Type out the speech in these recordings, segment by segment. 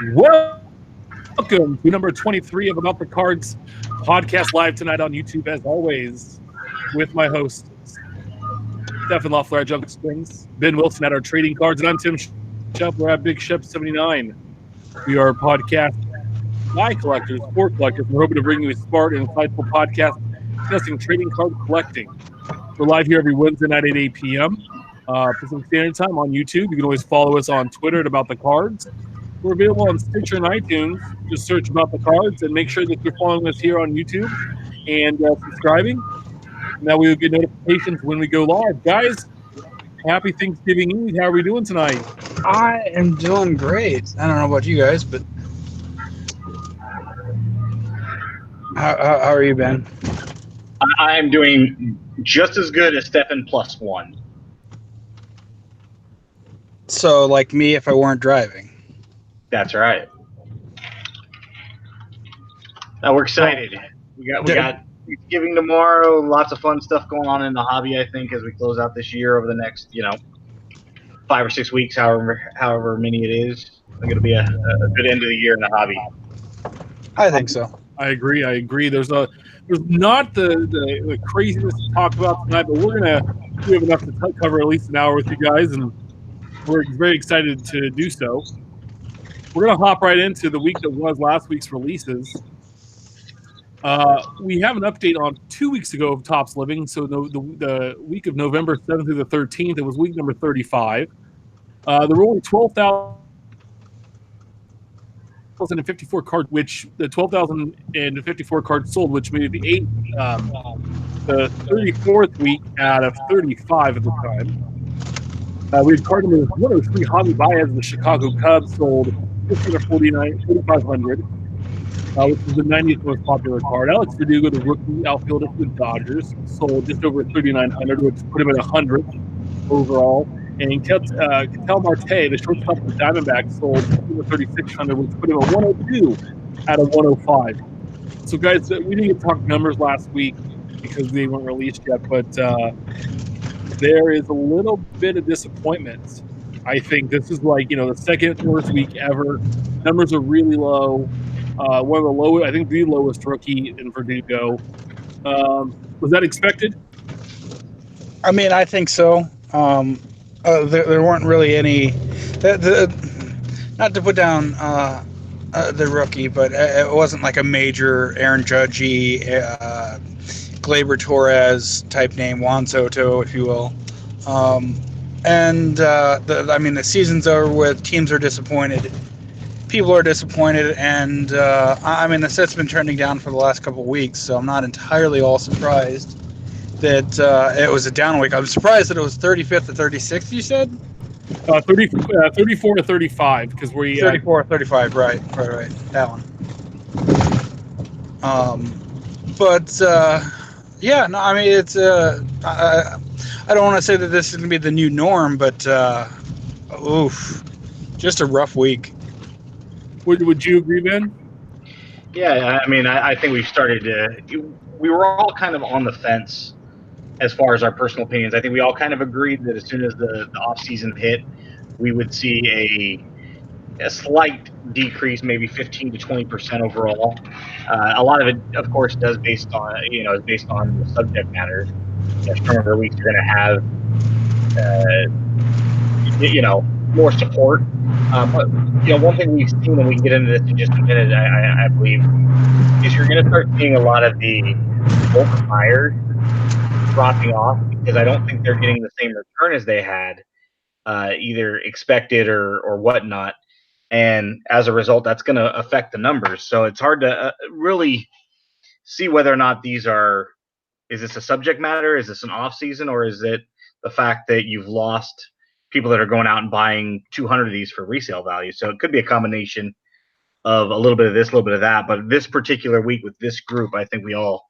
Welcome to number 23 of About the Cards podcast, live tonight on YouTube, as always, with my hosts, Stephen Loeffler at Jungle Springs, Ben Wilson at our trading cards, and I'm Tim Shep. We're at Big Shep 79. We are a podcast by collectors, for collectors. We're hoping to bring you a smart and insightful podcast discussing trading card collecting. We're live here every Wednesday night at 8 p.m. Pacific Standard Time on YouTube. You can always follow us on Twitter at About the Cards. We're available on Stitcher and iTunes. Just search About the Cards and make sure that you're following us here on YouTube and subscribing. And that way you'll get notifications when we go live. Guys, happy Thanksgiving Eve. How are we doing tonight? I am doing great. I don't know about you guys, but how are you, Ben? I'm doing just as good as Stefan +1. So, like me, if I weren't driving. That's right. Now we're excited. We got Thanksgiving tomorrow. Lots of fun stuff going on in the hobby, I think, as we close out this year over the next, 5 or 6 weeks, however many it is. I think it'll be a good end of the year in the hobby. I think so. I agree. There's not the craziness to talk about tonight, but we have enough to cover at least an hour with you guys, and we're very excited to do so. We're going to hop right into the week that was last week's releases. We have an update on 2 weeks ago of Topps Living. So the week of November 7th through the 13th, it was week number 35. There were only 12,054 cards, which the 12,054 cards sold, which made it the 34th week out of 35 at the time. We had card number 103, Javi Baez of the Chicago Cubs, sold just under 4,500, which is the 90th most popular card. Alex Verdugo, the rookie outfielder for the Dodgers, sold just over 3,900, which put him at 100th overall. And Ketel Marte, the shortstop for the Diamondbacks, sold over 3,600, which put him at 102 out of 105. So, guys, we didn't get to talk numbers last week because they weren't released yet, but there is a little bit of disappointment. I think this is the second worst week ever. Numbers are really low. One of the lowest, I think the lowest rookie in Verdugo. Was that expected? I mean, I think so. There weren't really any. Not to put down the rookie, but it wasn't like a major Aaron Judge-y, Gleyber Torres type name, Juan Soto, if you will. The season's over with. Teams are disappointed. People are disappointed, and the set's been trending down for the last couple of weeks, so I'm not entirely all surprised that it was a down week. I'm surprised that it was 35th to 36th, you said? 34 to 35, because we... 34 to 35, right, that one. It's... I don't want to say that this is going to be the new norm, but just a rough week. Would you agree, Ben? Yeah, I think we've started to... We were all kind of on the fence as far as our personal opinions. I think we all kind of agreed that as soon as the off-season hit, we would see a slight decrease, maybe 15 to 20% overall. A lot of it, of course, is based on the subject matter. Stronger weeks are going to have, more support. But one thing we've seen, and we can get into this in just a minute, I believe, is you're going to start seeing a lot of the bulk buyers dropping off because I don't think they're getting the same return as they had, either expected or whatnot. And as a result, that's going to affect the numbers. So it's hard to really see whether or not is this a subject matter? Is this an off season, or is it the fact that you've lost people that are going out and buying 200 of these for resale value? So it could be a combination of a little bit of this, a little bit of that. But this particular week with this group, I think we all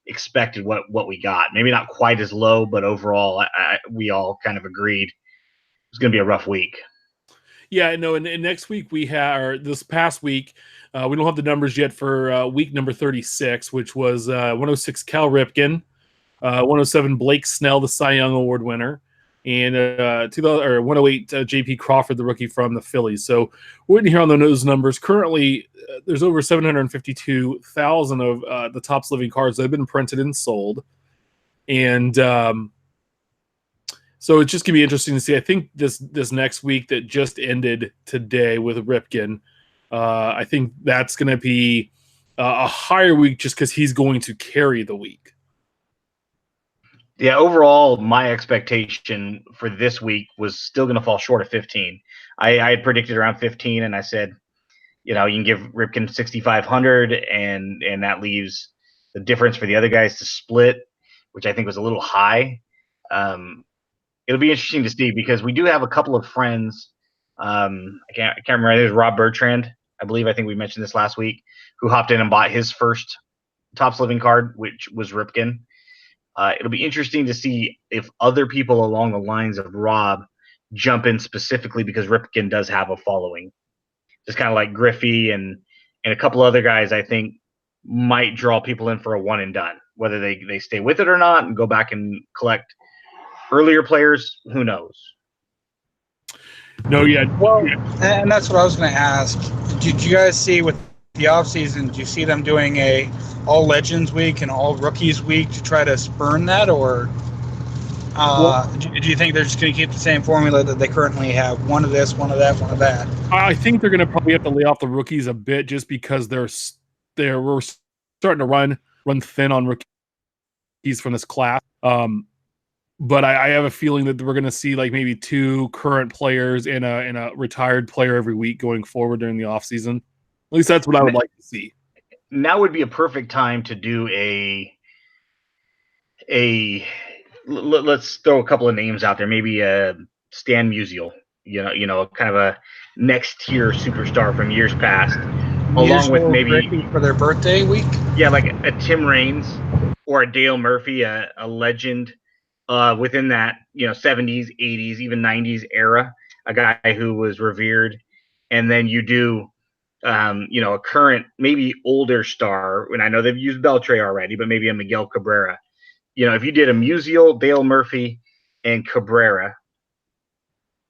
expected what we got. Maybe not quite as low, but overall, we all kind of agreed it's going to be a rough week. Yeah, no, and next week this past week, we don't have the numbers yet for week number 36, which was 106 Cal Ripken, 107 Blake Snell, the Cy Young Award winner, and 108 J.P. Crawford, the rookie from the Phillies. So we're waiting here on those numbers. Currently, there's over 752,000 of the Topps living cards that have been printed and sold. And so it's just going to be interesting to see. I think this next week that just ended today with Ripken, I think that's going to be a higher week just because he's going to carry the week. Yeah, overall, my expectation for this week was still going to fall short of 15. I had predicted around 15, and I said, you can give Ripken 6,500, and that leaves the difference for the other guys to split, which I think was a little high. It'll be interesting to see because we do have a couple of friends. I can't remember. It was Rob Bertrand, I believe. I think we mentioned this last week, who hopped in and bought his first Topps living card, which was Ripken. It'll be interesting to see if other people along the lines of Rob jump in specifically because Ripken does have a following. Just kind of like Griffey and a couple other guys, I think, might draw people in for a one and done. Whether they stay with it or not and go back and collect earlier players, who knows? No, yeah. Well, and that's what I was going to ask. Did you guys see with the offseason, did you see them doing a all Legends week and all Rookies week to try to spurn that, or do you think they're just going to keep the same formula that they currently have? One of this, one of that, one of that. I think they're going to probably have to lay off the rookies a bit just because we're starting to run thin on rookies from this class. But I have a feeling that we're going to see like maybe 2 current players and a retired player every week going forward during the offseason. At least that's what I would like to see. Now would be a perfect time to do let's throw a couple of names out there. Maybe Stan Musial, kind of a next tier superstar from years past, along with maybe for their birthday week. Yeah, like a Tim Raines or a Dale Murphy, a legend within that 70s, 80s, even 90s era, a guy who was revered, and then you do. A current, maybe older star, and I know they've used Beltre already, but maybe a Miguel Cabrera. If you did a Musial, Dale Murphy, and Cabrera,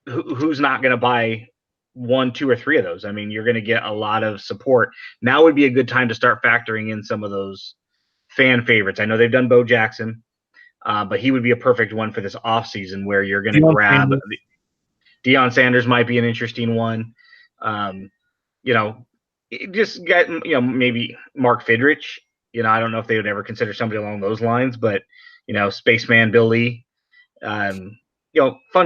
who's not going to buy 1, 2, or 3 of those? I mean, you're going to get a lot of support. Now would be a good time to start factoring in some of those fan favorites. I know they've done Bo Jackson, but he would be a perfect one for this offseason where you're going to grab Deion Sanders might be an interesting one. Just get, maybe Mark Fidrich. I don't know if they would ever consider somebody along those lines, but, Spaceman Bill Lee, fun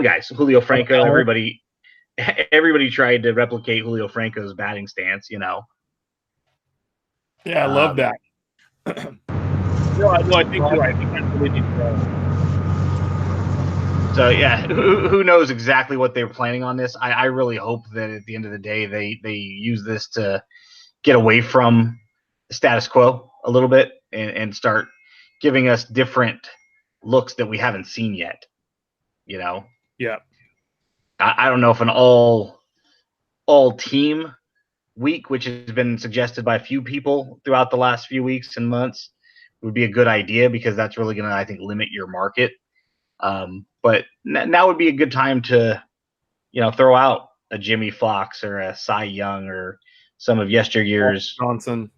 guys. Julio Franco, everybody tried to replicate Julio Franco's batting stance, Yeah, I love that. I think you're right. I think that's really neat. So yeah, who knows exactly what they were planning on this? I really hope that at the end of the day they use this to get away from the status quo a little bit and start giving us different looks that we haven't seen yet. Yeah. I don't know if an all team week, which has been suggested by a few people throughout the last few weeks and months, would be a good idea because that's really going to, I think, limit your market. But now would be a good time to, throw out a Jimmy Fox or a Cy Young or some of yesteryear's Johnson.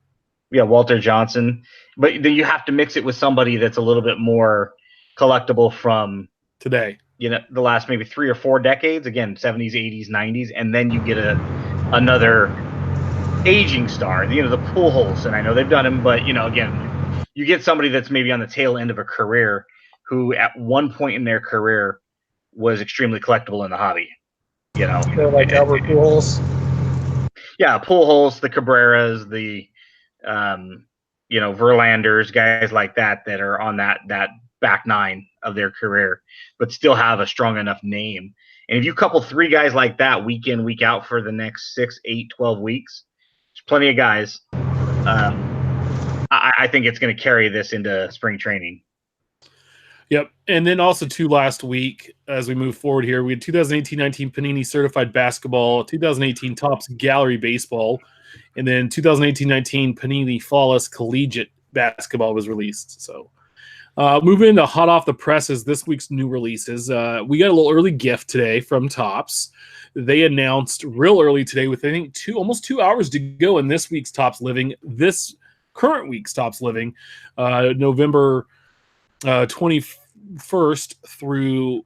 Yeah, Walter Johnson. But then you have to mix it with somebody that's a little bit more collectible from today. The last maybe 3 or 4 decades. Again, 70s, 80s, 90s, and then you get another aging star. The Pujols, and I know they've done him, but again, you get somebody that's maybe on the tail end of a career who at one point in their career was extremely collectible in the hobby. So like Albert Pujols. Yeah, Pujols, the Cabreras, the Verlanders, guys like that are on that back 9 of their career, but still have a strong enough name. And if you couple 3 guys like that week in, week out for the next 6, 8, 12 weeks, there's plenty of guys. I think it's going to carry this into spring training. Yep. And then also too, last week, as we move forward here, we had 2018-19 Panini Certified Basketball, 2018 Topps Gallery Baseball, and then 2018-19 Panini Flawless Collegiate Basketball was released. So Moving into hot off the presses, this week's new releases. We got a little early gift today from Topps. They announced real early today, with I think almost 2 hours to go in this week's Topps Living. This current week's Topps Living, November 21st through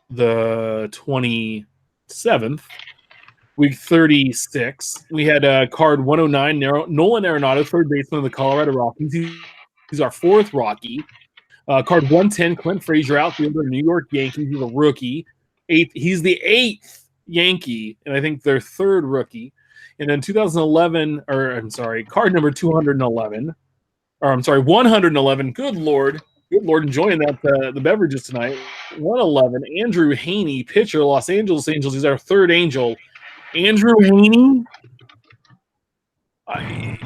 the 27th. Week 36, we had card 109, Nolan Arenado, third baseman of the Colorado Rockies. He's our fourth Rocky. Card 110, Clint Frazier, outfielder, New York Yankees. He's a rookie. He's the 8th Yankee, and I think their third rookie. And then 2011, card number 211. Or I'm sorry, 111. Good Lord, enjoying that the beverages tonight. 111, Andrew Haney, pitcher, Los Angeles Angels. He's our third Angel. Andrew Haney.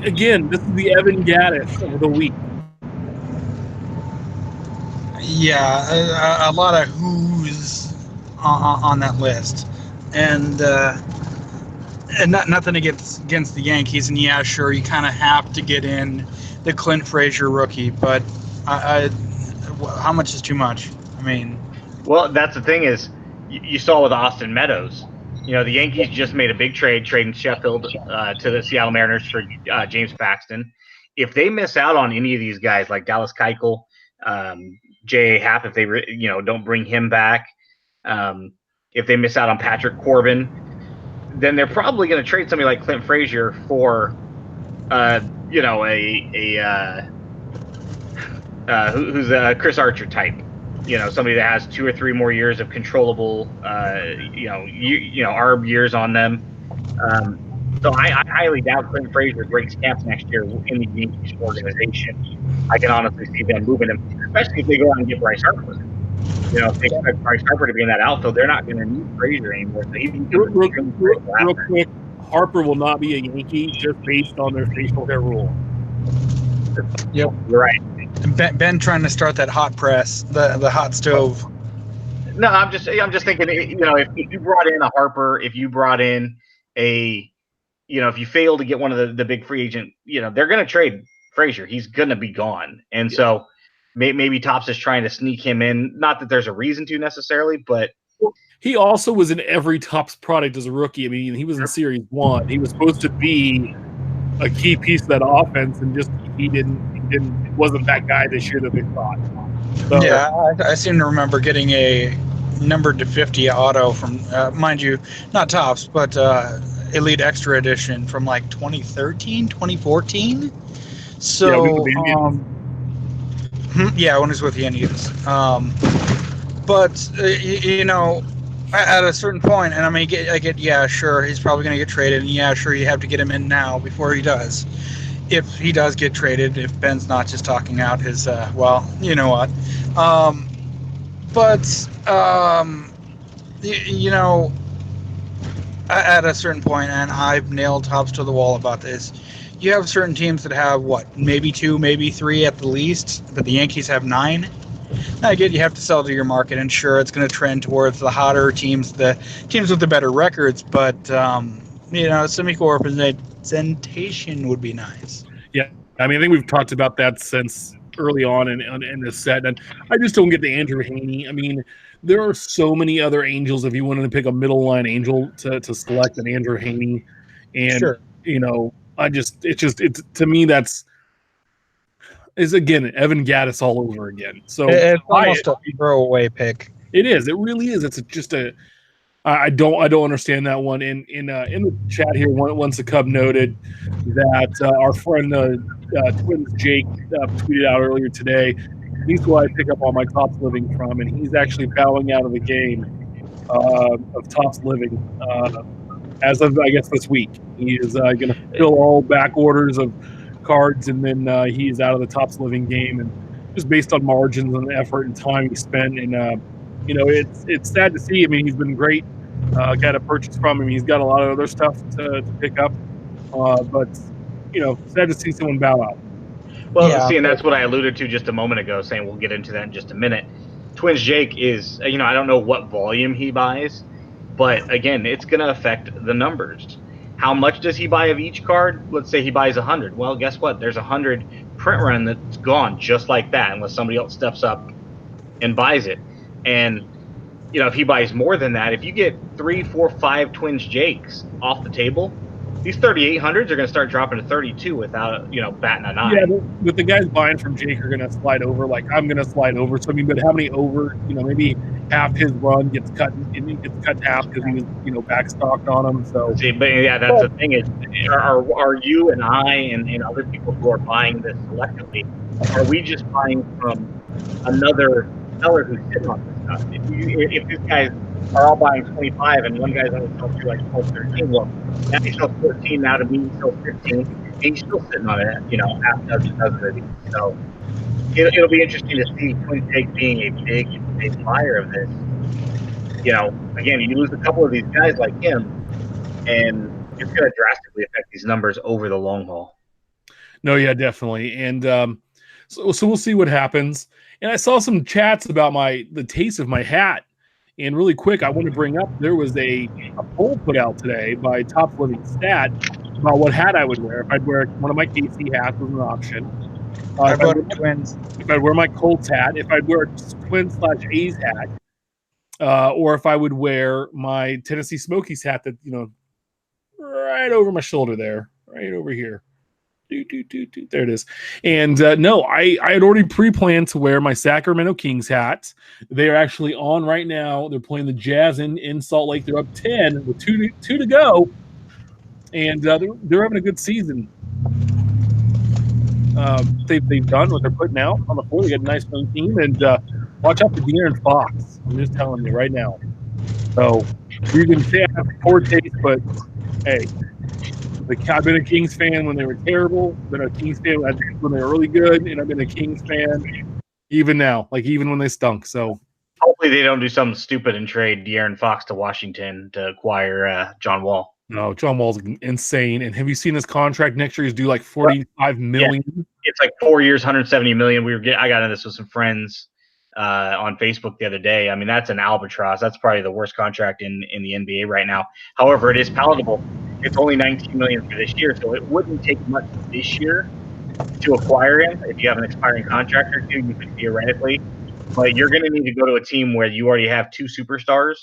Again, this is the Evan Gaddis of the week. Yeah, a lot of who's on that list, and nothing against the Yankees. And yeah, sure, you kind of have to get in the Clint Frazier rookie, but how much is too much? I mean, well, that's the thing is, you saw with Austin Meadows. The Yankees just made a big trade, trading Sheffield to the Seattle Mariners for James Paxton. If they miss out on any of these guys like Dallas Keuchel, J.A. Happ, if they don't bring him back, if they miss out on Patrick Corbin, then they're probably going to trade somebody like Clint Frazier for who's a Chris Archer type. Somebody that has 2 or 3 more years of controllable, ARB years on them. So I highly doubt Clint Frazier breaks camp next year in the Yankees organization. I can honestly see them moving him, especially if they go out and get Bryce Harper. If they expect Bryce Harper to be in that outfield, they're not going to need Frazier anymore. So real quick, Harper will not be a Yankee just based on their facial hair rule. Yep, you're right. Ben trying to start that hot press, the hot stove. No, I'm just thinking, if you brought in a Harper, if you brought in if you fail to get one of the big free agent, they're going to trade Frazier. He's going to be gone. And so maybe Topps is trying to sneak him in. Not that there's a reason to necessarily, but he also was in every Topps product as a rookie. I mean, he was in Series 1. He was supposed to be a key piece of that offense, and just he wasn't that guy this year that they thought. So, yeah, I seem to remember getting a numbered to 50 auto from, mind you, not Topps, but Elite Extra Edition from like 2013, 2014. So, yeah, when he was with the Indians. But at a certain point, and I get, yeah, sure, he's probably going to get traded, and yeah, sure, you have to get him in now before he does. If he does get traded, if Ben's not just talking out his, well, you know what. At a certain point, and I've nailed Topps to the wall about this, you have certain teams that have, maybe 2, maybe 3 at the least, but the Yankees have 9. I get you have to sell to your market, and sure, it's going to trend towards the hotter teams, the teams with the better records, but, some equal representation would be nice. Yeah, I mean, I think we've talked about that since early on in this set, and I just don't get the Andrew Haney. I mean, there are so many other Angels. If you wanted to pick a middle line Angel to select an Andrew Haney, and sure. It's to me is again Evan Gaddis all over again. So it's almost a throwaway pick. It is. It really is. It's just a. I don't understand that one. In the chat here, once a Cub noted that our friend Twins Jake tweeted out earlier today. He's who I pick up all my Topps Living from, and he's actually bowing out of the game of Topps Living as of, I guess, this week. He is going to fill all back orders of cards, and then he is out of the Topps Living game, and just based on margins and the effort and time he spent. And it's sad to see. I mean, he's been great. Got to purchase from him. He's got a lot of other stuff to pick up, but sad to see someone bow out. Well, yeah. See, and that's what I alluded to just a moment ago, saying we'll get into that in just a minute. Twins Jake is, I don't know what volume he buys, but again, it's going to affect the numbers. How much does he buy of each card? Let's say he buys 100. Well, guess what? There's 100 print run that's gone just like that, unless somebody else steps up and buys it. And if he buys more than that, if you get 3, 4, 5 Twins Jakes off the table, these 3,800s are going to start dropping to 32 without batting an eye. Yeah, but the guys buying from Jake are going to slide over. Like I'm going to slide over. So I mean, but how many over? Maybe half his run gets cut in half because he was backstocked on him. So but yeah, that's the thing is, are you and I and other people who are buying this selectively, are we just buying from another seller who's sitting on this stuff? If these guys are all buying 25 and one guy's only selling through like 12, 13, well, now he sells 14, now to me he sells 15, and he's still sitting on it, half a dozen of these. So it'll be interesting to see Twin Jake being a big buyer of this. Again, you lose a couple of these guys like him, and it's going to drastically affect these numbers over the long haul. No, yeah, definitely. And so we'll see what happens. And I saw some chats about the taste of my hat. And really quick, I want to bring up, there was a poll put out today by Top Living Stat about what hat I would wear. If I'd wear one of my KC hats was an option. If I'd wear my Colts hat, if I'd wear a Twins/A's hat, or if I would wear my Tennessee Smokies hat that, right over my shoulder there, right over here. There it is. And no, I had already pre-planned to wear my Sacramento Kings hat. They're actually on right now. They're playing the Jazz in Salt Lake. They're up 10 with two to go. And they're having a good season. They've done what they're putting out on the floor. They got a nice young team. And watch out for De'Aaron Fox. I'm just telling you right now. So you can say I have poor taste, but hey, I've been a Kings fan when they were terrible. I've been a Kings fan when they were really good, and I've been a Kings fan even now, like even when they stunk. So hopefully they don't do something stupid and trade De'Aaron Fox to Washington to acquire John Wall. No, John Wall's insane. And have you seen his contract next year? He's due like $45 million. Yeah. It's like 4 years, $170 million. I got into this with some friends on Facebook the other day. I mean, that's an albatross. That's probably the worst contract in the NBA right now. However, it is palatable. It's only $19 million for this year, so it wouldn't take much this year to acquire him. If you have an expiring contract or two, you could theoretically. But you're going to need to go to a team where you already have 2 superstars,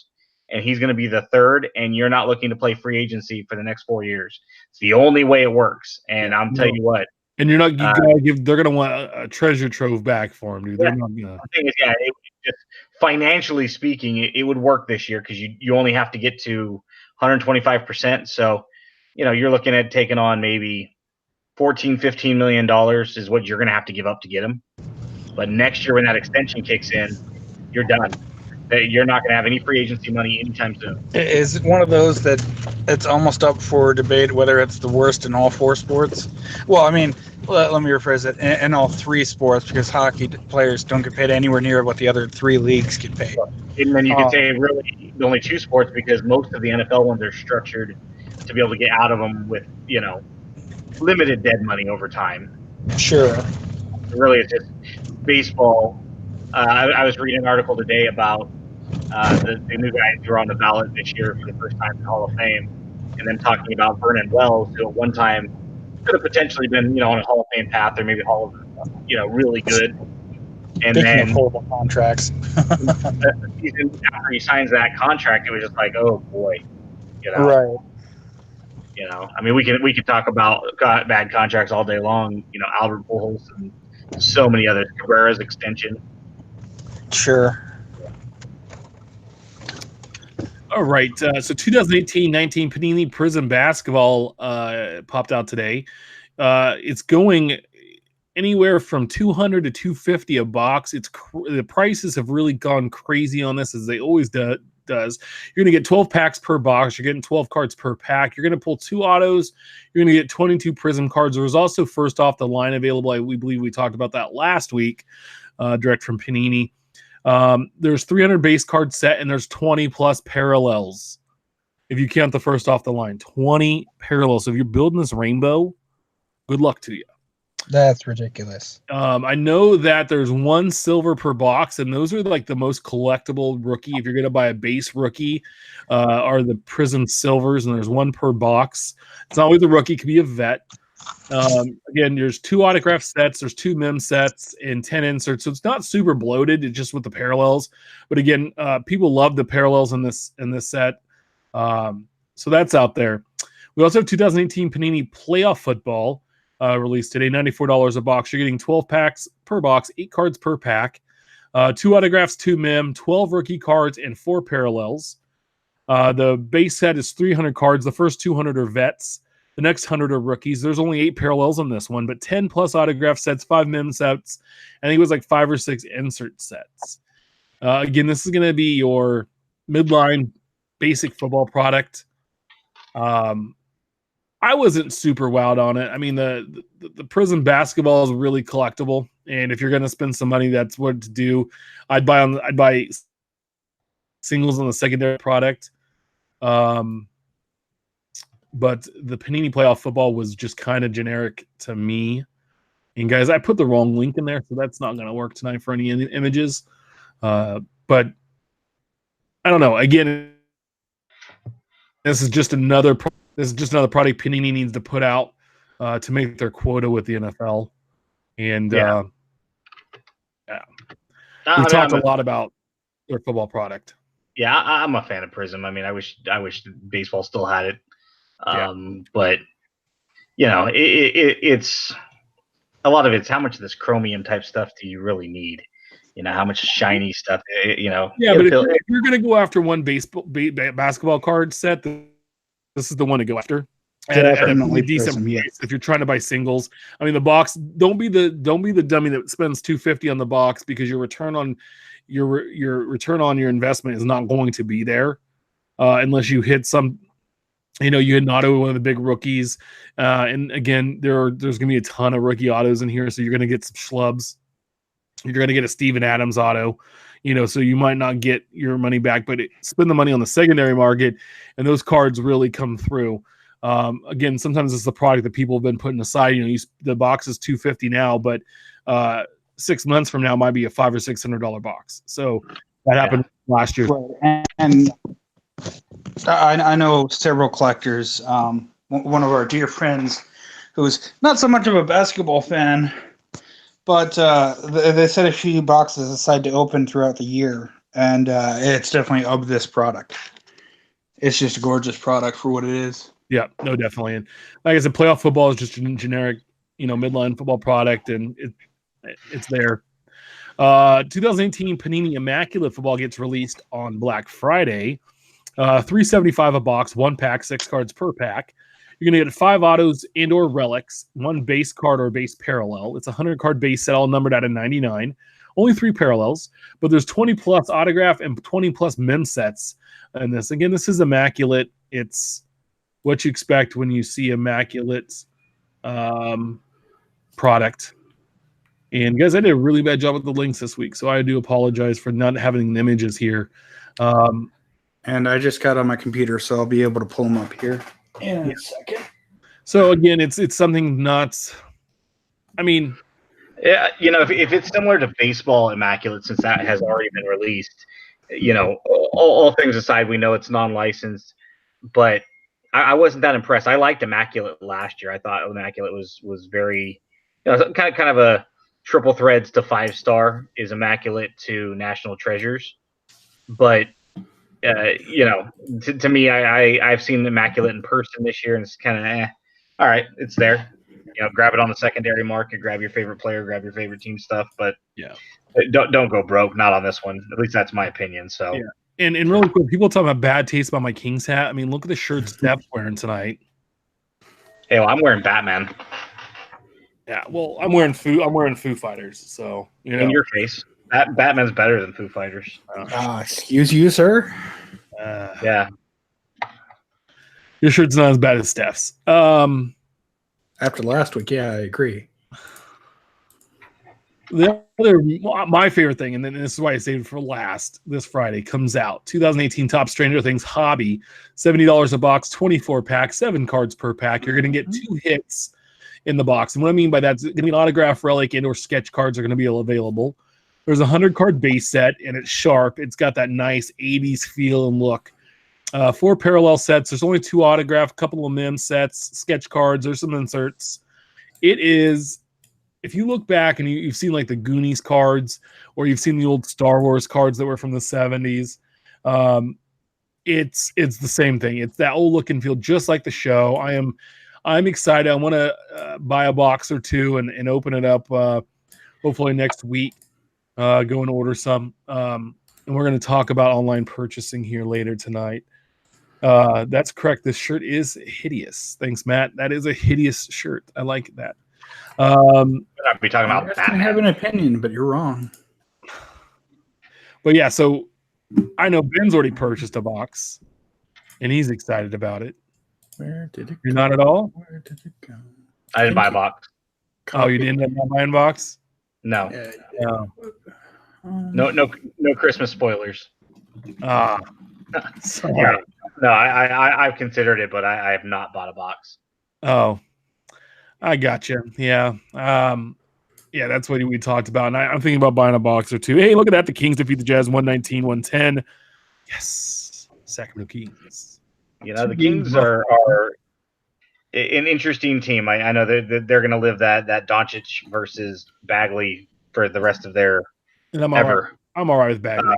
and he's going to be the third, and you're not looking to play free agency for the next 4 years. It's the only way it works, and I'm telling you what. And you're not they're going to want a treasure trove back for him, dude. Yeah, they're not gonna. The thing is, just financially speaking, it would work this year because you only have to get to 125%. So, you're looking at taking on maybe $14-15 million is what you're going to have to give up to get him. But next year when that extension kicks in, you're done. You're not going to have any free agency money anytime soon. Is it one of those that it's almost up for debate whether it's the worst in all 4 sports? Well, I mean, let me rephrase it, in all 3 sports, because hockey players don't get paid anywhere near what the other 3 leagues get paid. And then you can say really the only 2 sports, because most of the NFL ones are structured to be able to get out of them with, limited dead money over time. Sure. Really, it's just baseball. I was reading an article today about the new guys who are on the ballot this year for the first time in the Hall of Fame, and then talking about Vernon Wells, who at one time could have potentially been, on a Hall of Fame path or maybe Hall of, really good. And then horrible contracts. the season after he signs that contract, it was just like, oh boy, Right. I mean, we could talk about bad contracts all day long. Albert Pujols and so many others. Cabrera's extension. Sure. All right. So 2018-19 Panini Prism Basketball popped out today. It's going anywhere from $200 to $250 a box. The prices have really gone crazy on this, as they always does. You're going to get 12 packs per box. You're getting 12 cards per pack. You're going to pull 2 autos. You're going to get 22 Prism cards. There was also first off the line available. We believe we talked about that last week, direct from Panini. There's 300 base card set, and there's 20 plus parallels. If you count the first off the line, 20 parallels. So if you're building this rainbow, good luck to you. That's ridiculous. I know that there's one silver per box, and those are like the most collectible rookie. If you're going to buy a base rookie, are the Prism Silvers, and there's one per box. It's not always a rookie; it could be a vet. Again, there's 2 autograph sets, there's 2 mem sets, and 10 inserts. So it's not super bloated. It's just with the parallels. But again, people love the parallels in this set. So that's out there. We also have 2018 Panini Playoff Football released today, $94 a box. You're getting 12 packs per box, 8 cards per pack, 2 autographs, 2 mem, 12 rookie cards, and 4 parallels. The base set is 300 cards. The first 200 are vets. The next 100 are rookies. There's only 8 parallels on this one, but 10 plus autograph sets, 5 mem sets. I think it was like 5 or 6 insert sets. Again, this is going to be your midline basic football product. I wasn't super wowed on it. I mean, the Prism basketball is really collectible, and if you're going to spend some money, that's what to do. I'd buy singles on the secondary product. But the Panini Playoff Football was just kind of generic to me. And guys, I put the wrong link in there, so that's not going to work tonight for any images. But I don't know. Again, this is just another product Panini needs to put out to make their quota with the NFL. And we've talked a lot about their football product. Yeah, I'm a fan of Prism. I mean, I wish baseball still had it. But you know, it's a lot of it's how much of this chromium type stuff do you really need? You know, how much shiny stuff? You know, yeah. But if you're going to go after one basketball card set, this is the one to go after. At a decent price. If you're trying to buy singles, I mean, the box. Don't be the dummy that spends $250 on the box, because your return on your investment is not going to be there unless you hit some. You know, you hit an auto with one of the big rookies, and again, there's going to be a ton of rookie autos in here, so you're going to get some schlubs. You're going to get a Steven Adams auto, you know, so you might not get your money back, but spend the money on the secondary market, and those cards really come through. Again, sometimes it's the product that people have been putting aside. You know, the box is $250 now, but 6 months from now might be a $500 or $600 box. So that happened last year. Right. And I know several collectors. One of our dear friends, who's not so much of a basketball fan, but they set a few boxes aside to open throughout the year, and it's definitely of this product. It's just a gorgeous product for what it is. Yeah, no, definitely. And like I said, playoff football is just a generic, you know, midline football product, and it's there. 2018 Panini Immaculate Football gets released on Black Friday. $375 a box, 1 pack, 6 cards per pack. You're going to get 5 autos and or relics, 1 base card or base parallel. It's a 100-card base set, all numbered out of 99. Only 3 parallels, but there's 20-plus autograph and 20-plus mem sets in this. Again, this is Immaculate. It's what you expect when you see Immaculate product. And guys, I did a really bad job with the links this week, so I do apologize for not having the images here. And I just got on my computer, so I'll be able to pull them up here in a second. So again, it's something not. I mean, yeah, you know, if it's similar to baseball Immaculate, since that has already been released, you know, all things aside, we know it's non-licensed, but I wasn't that impressed. I liked Immaculate last year. I thought Immaculate was very, you know, kind of a triple threads to 5-star is Immaculate to National Treasures, but. You know, to me, I've seen Immaculate in person this year, and it's kind of all right, it's there. You know, grab it on the secondary market, grab your favorite player, grab your favorite team stuff, but yeah, don't go broke. Not on this one. At least that's my opinion. So yeah. And really quick, people talk about bad taste about my Kings hat. I mean, look at the shirt Steph's wearing tonight. Hey, well, I'm wearing Batman. Yeah, well, I'm wearing Foo Fighters. So you know, in your face. Batman's better than Foo Fighters. Excuse you, sir. Yeah. Your shirt's not as bad as Steph's. After last week, yeah, I agree. My favorite thing, and then this is why I saved it for last, this Friday comes out. 2018 Top Stranger Things Hobby, $70 a box, 24 pack, 7 cards per pack. You're going to get 2 hits in the box. And what I mean by that is going to be an autograph, relic, and or sketch cards are going to be available. There's a 100-card base set, and it's sharp. It's got that nice 80s feel and look. 4 parallel sets. There's only 2 autograph, a couple of mem sets, sketch cards. There's some inserts. It is, if you look back and you've seen like the Goonies cards, or you've seen the old Star Wars cards that were from the 70s, it's the same thing. It's that old look and feel, just like the show. I'm excited. I want to buy a box or two and open it up hopefully next week. Go and order some. And we're going to talk about online purchasing here later tonight. That's correct. This shirt is hideous. Thanks, Matt. That is a hideous shirt. I like that. I'd be talking about I have an opinion, but you're wrong. But yeah, so I know Ben's already purchased a box, and he's excited about it. Where did it go? You're not at all? Where did it go? I didn't buy a box. Oh, you didn't end up buying a box? No. No. No Christmas spoilers. Sorry. Yeah. No, I've considered it, but I have not bought a box. Oh, I gotcha. Yeah. Yeah, that's what we talked about. And I'm thinking about buying a box or two. Hey, look at that. The Kings defeat the Jazz 119-110. Yes. Sacramento Kings. You know, the Kings are an interesting team. I know they're going to live that Doncic versus Bagley for the rest of their And I'm ever. All right with Bagley.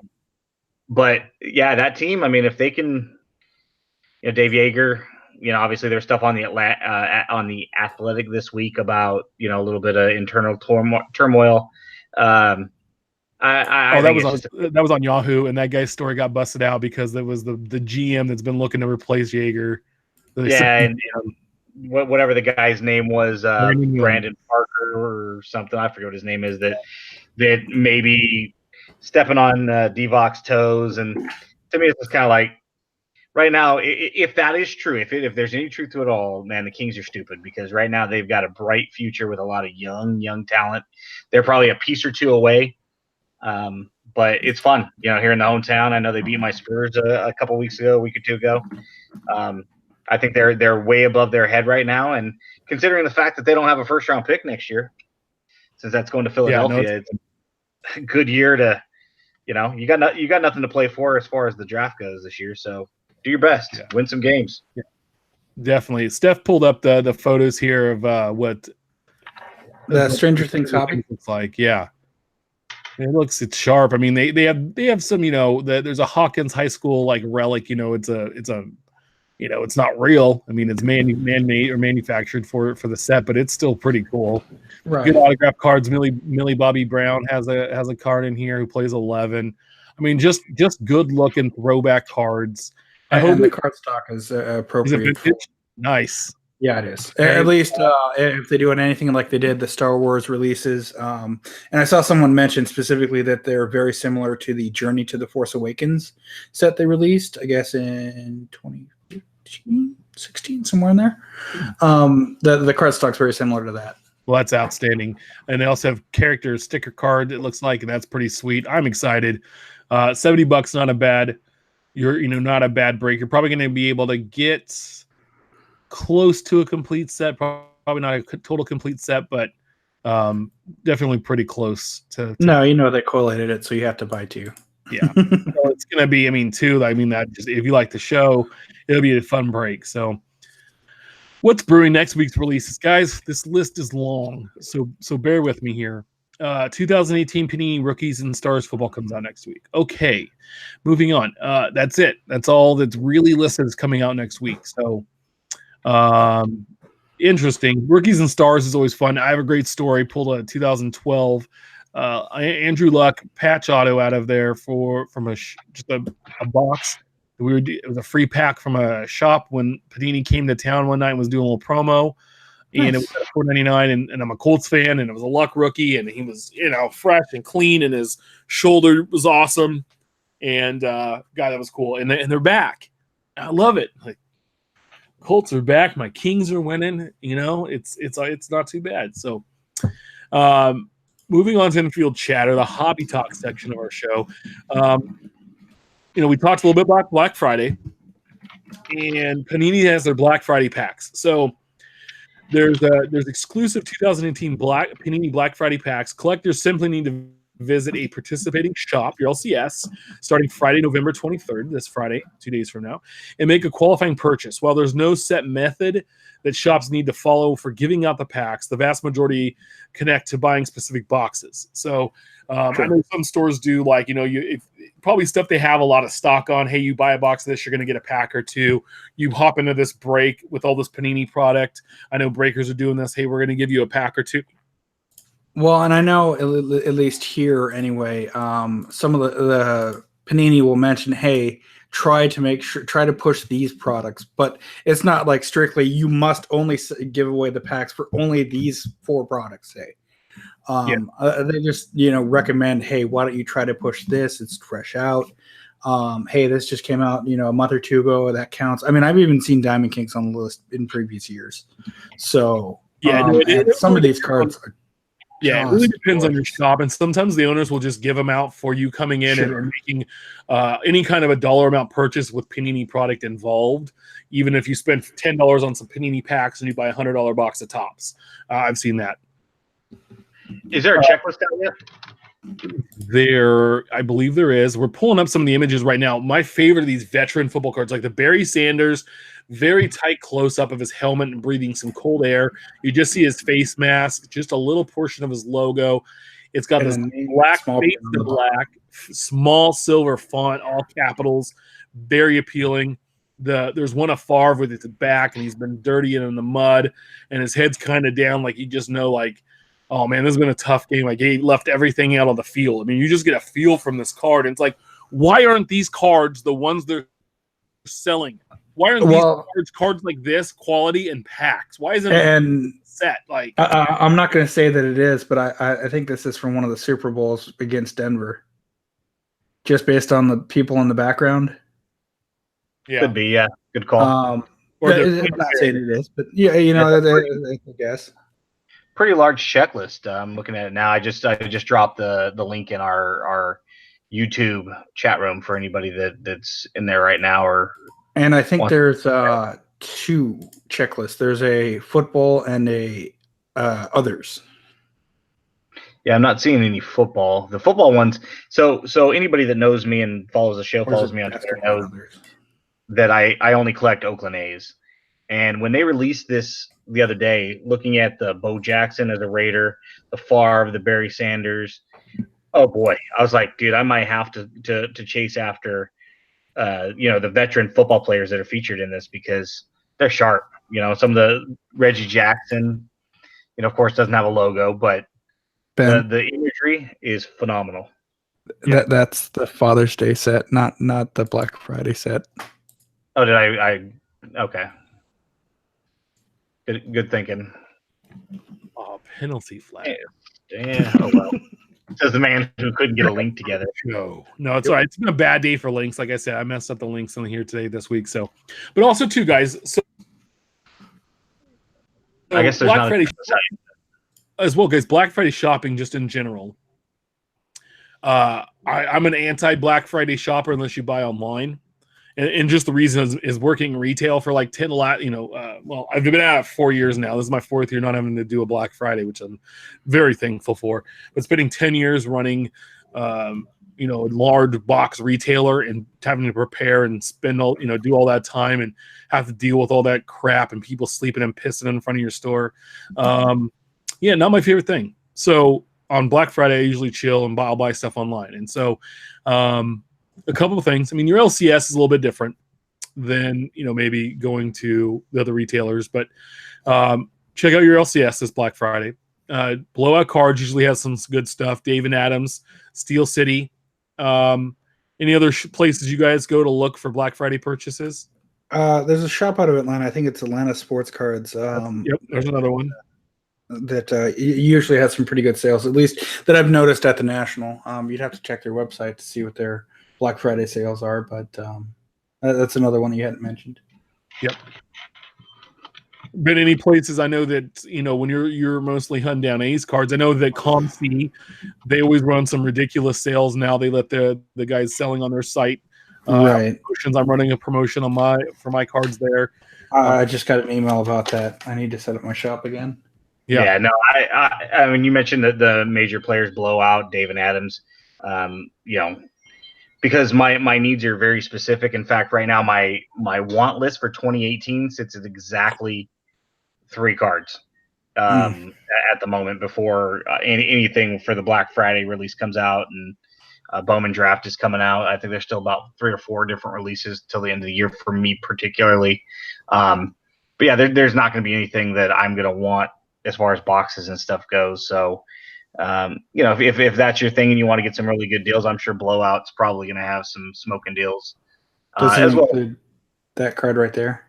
But yeah, that team. I mean, if they can, Dave Yeager. Obviously there's stuff on the Athletic this week about a little bit of internal turmoil. That was on Yahoo, and that guy's story got busted out because there was the GM that's been looking to replace Yeager. And whatever the guy's name was, Brandon Parker or something. I forget what his name is. That maybe stepping on Divoc's toes, and to me, it's just kind of like. Right now, if that is true, if there's any truth to it all, man, the Kings are stupid because right now they've got a bright future with a lot of young talent. They're probably a piece or two away, but it's fun, here in the hometown. I know they beat my Spurs a couple weeks ago, a week or two ago. I think they're way above their head right now, and considering the fact that they don't have a first-round pick next year, since that's going to Philadelphia, it's a good year to, you got nothing to play for as far as the draft goes this year, so. Do your best. Yeah. Win some games. Yeah. Definitely. Steph pulled up the photos here of what the Stranger Things hobby looks like. Yeah, it's sharp. I mean, they have some. There's a Hawkins High School like relic. It's not real. I mean, it's man-made or manufactured for the set, but it's still pretty cool. Right. Good autograph cards. Millie Bobby Brown has a card in here who plays 11. I mean, just good looking throwback cards. I hope the card stock is appropriate. Nice. Yeah, it is. At least if they do anything like they did the Star Wars releases. And I saw someone mention specifically that they're very similar to the Journey to the Force Awakens set they released, I guess, in 2015, 16, somewhere in there. The card stock's very similar to that. Well, that's outstanding. And they also have character sticker card, it looks like, and that's pretty sweet. I'm excited. $70, not a bad. Not a bad break. You're probably going to be able to get close to a complete set. Probably not a total complete set, but definitely pretty close to. No, they collated it, so you have to buy 2. Yeah, it's going to be. That just if you like the show, it'll be a fun break. So, what's brewing next week's releases, guys? This list is long, so bear with me here. 2018 Panini Rookies and Stars football comes out next week. Okay, moving on. That's it. That's all that's really listed is coming out next week. So, interesting. Rookies and Stars is always fun. I have a great story. Pulled a 2012 Andrew Luck patch auto out of there from just a box. It was a free pack from a shop when Panini came to town one night and was doing a little promo. Nice. And it was at $4.99, and I'm a Colts fan, and it was a Luck rookie, and he was, fresh and clean, and his shoulder was awesome, and God, that was cool. And they're back. I love it. Like, Colts are back. My Kings are winning. It's not too bad. So, moving on to Infield chatter, the hobby talk section of our show. We talked a little bit about Black Friday, and Panini has their Black Friday packs. So. There's exclusive 2018 Panini Black Friday packs. Collectors simply need to visit a participating shop, your LCS, starting Friday, November 23rd, this Friday, 2 days from now, and make a qualifying purchase. While there's no set method that shops need to follow for giving out the packs, the vast majority connect to buying specific boxes. So I know some stores do, like, probably stuff they have a lot of stock on. Hey, you buy a box of this, you're going to get a pack or two. You hop into this break with all this Panini product. I know breakers are doing this. Hey, we're going to give you a pack or two. Well, and I know at least here anyway, some of the Panini will mention, hey, try to push these products, but it's not like strictly you must only give away the packs for only these 4 products. Say, they just recommend, hey, why don't you try to push this? It's fresh out. Hey, this just came out a month or 2 ago. That counts. I mean, I've even seen Diamond Kings on the list in previous years. So some of these cards are. Yeah, it really depends on your shop, and sometimes the owners will just give them out for you coming in and making any kind of a dollar amount purchase with Panini product involved. Even if you spend $10 on some Panini packs and you buy a $100 box of tops, I've seen that. Is there a checklist out there? I believe there is. We're pulling up some of the images right now. My favorite of these veteran football cards, like the Barry Sanders, very tight close-up of his helmet and breathing some cold air. You just see his face mask, just a little portion of his logo. It's got this black face to black, small silver font, all capitals, very appealing. There's one of Favre with his back, and he's been dirty and in the mud, and his head's kind of down, like you just know, like, oh, man, this has been a tough game. Like, he left everything out on the field. I mean, you just get a feel from this card, and it's like, why aren't these cards the ones they're selling? Why aren't these cards like this, quality and packs? Why isn't it set? Like, I'm not going to say that it is, but I think this is from one of the Super Bowls against Denver, just based on the people in the background. Yeah, could be. Yeah, good call. I'm not saying it is, but yeah, I guess. Pretty large checklist. I'm looking at it now. I just dropped the link in our YouTube chat room for anybody that's in there right now. And I think there's 2 checklists. There's a football and a others. Yeah, I'm not seeing any football. The football ones. So anybody that knows me and follows the show, follows me on Twitter, knows that I only collect Oakland A's. And when they released this the other day, looking at the Bo Jackson as a Raider, the Favre, the Barry Sanders, oh boy, I was like, dude, I might have to chase after the veteran football players that are featured in this, because they're sharp. Some of the Reggie Jackson, of course, doesn't have a logo, but the imagery is phenomenal. That's the Father's Day set, not the Black Friday set. Oh, did I okay. Good thinking. Oh, penalty flag. Damn. Oh well. Says the man who couldn't get a link together. No, it's all right. It's been a bad day for links. Like I said, I messed up the links on here today, this week. So, but also too, guys. So I guess there's Black not Friday as well, guys. Black Friday shopping, just in general. I'm an anti-Black Friday shopper unless you buy online. And just the reason is working retail for like 10, well, I've been at it 4 years now. This is my 4th year not having to do a Black Friday, which I'm very thankful for. But spending 10 years running, a large box retailer and having to prepare and spend do all that time and have to deal with all that crap and people sleeping and pissing in front of your store. Not my favorite thing. So on Black Friday, I usually chill and I'll buy stuff online. And so, a couple of things. I mean, your LCS is a little bit different than, maybe going to the other retailers, but check out your LCS this Black Friday. Blowout Cards usually has some good stuff. Dave and Adams, Steel City. Any other places you guys go to look for Black Friday purchases? There's a shop out of Atlanta. I think it's Atlanta Sports Cards. Yep, there's another one. That usually has some pretty good sales, at least that I've noticed at the National. You'd have to check their website to see what their Black Friday sales are, but that's another one you hadn't mentioned. Yep. Been any places I know that when you're mostly hunting down A's cards. I know that ComC, they always run some ridiculous sales now. They let the guys selling on their site Right. Promotions. I'm running a promotion on for my cards there. I just got an email about that. I need to set up my shop again. Yeah. No, I mean, you mentioned that the major players blow out Dave and Adams. Because my needs are very specific. In fact, right now my want list for 2018 sits at exactly 3 cards at the moment before anything for the Black Friday release comes out, and Bowman Draft is coming out. I think there's still about 3 or 4 different releases till the end of the year for me particularly. But yeah, there's not going to be anything that I'm going to want as far as boxes and stuff goes. So, if that's your thing and you want to get some really good deals, I'm sure Blowout's probably going to have some smoking deals. Does it as well. include that card right there?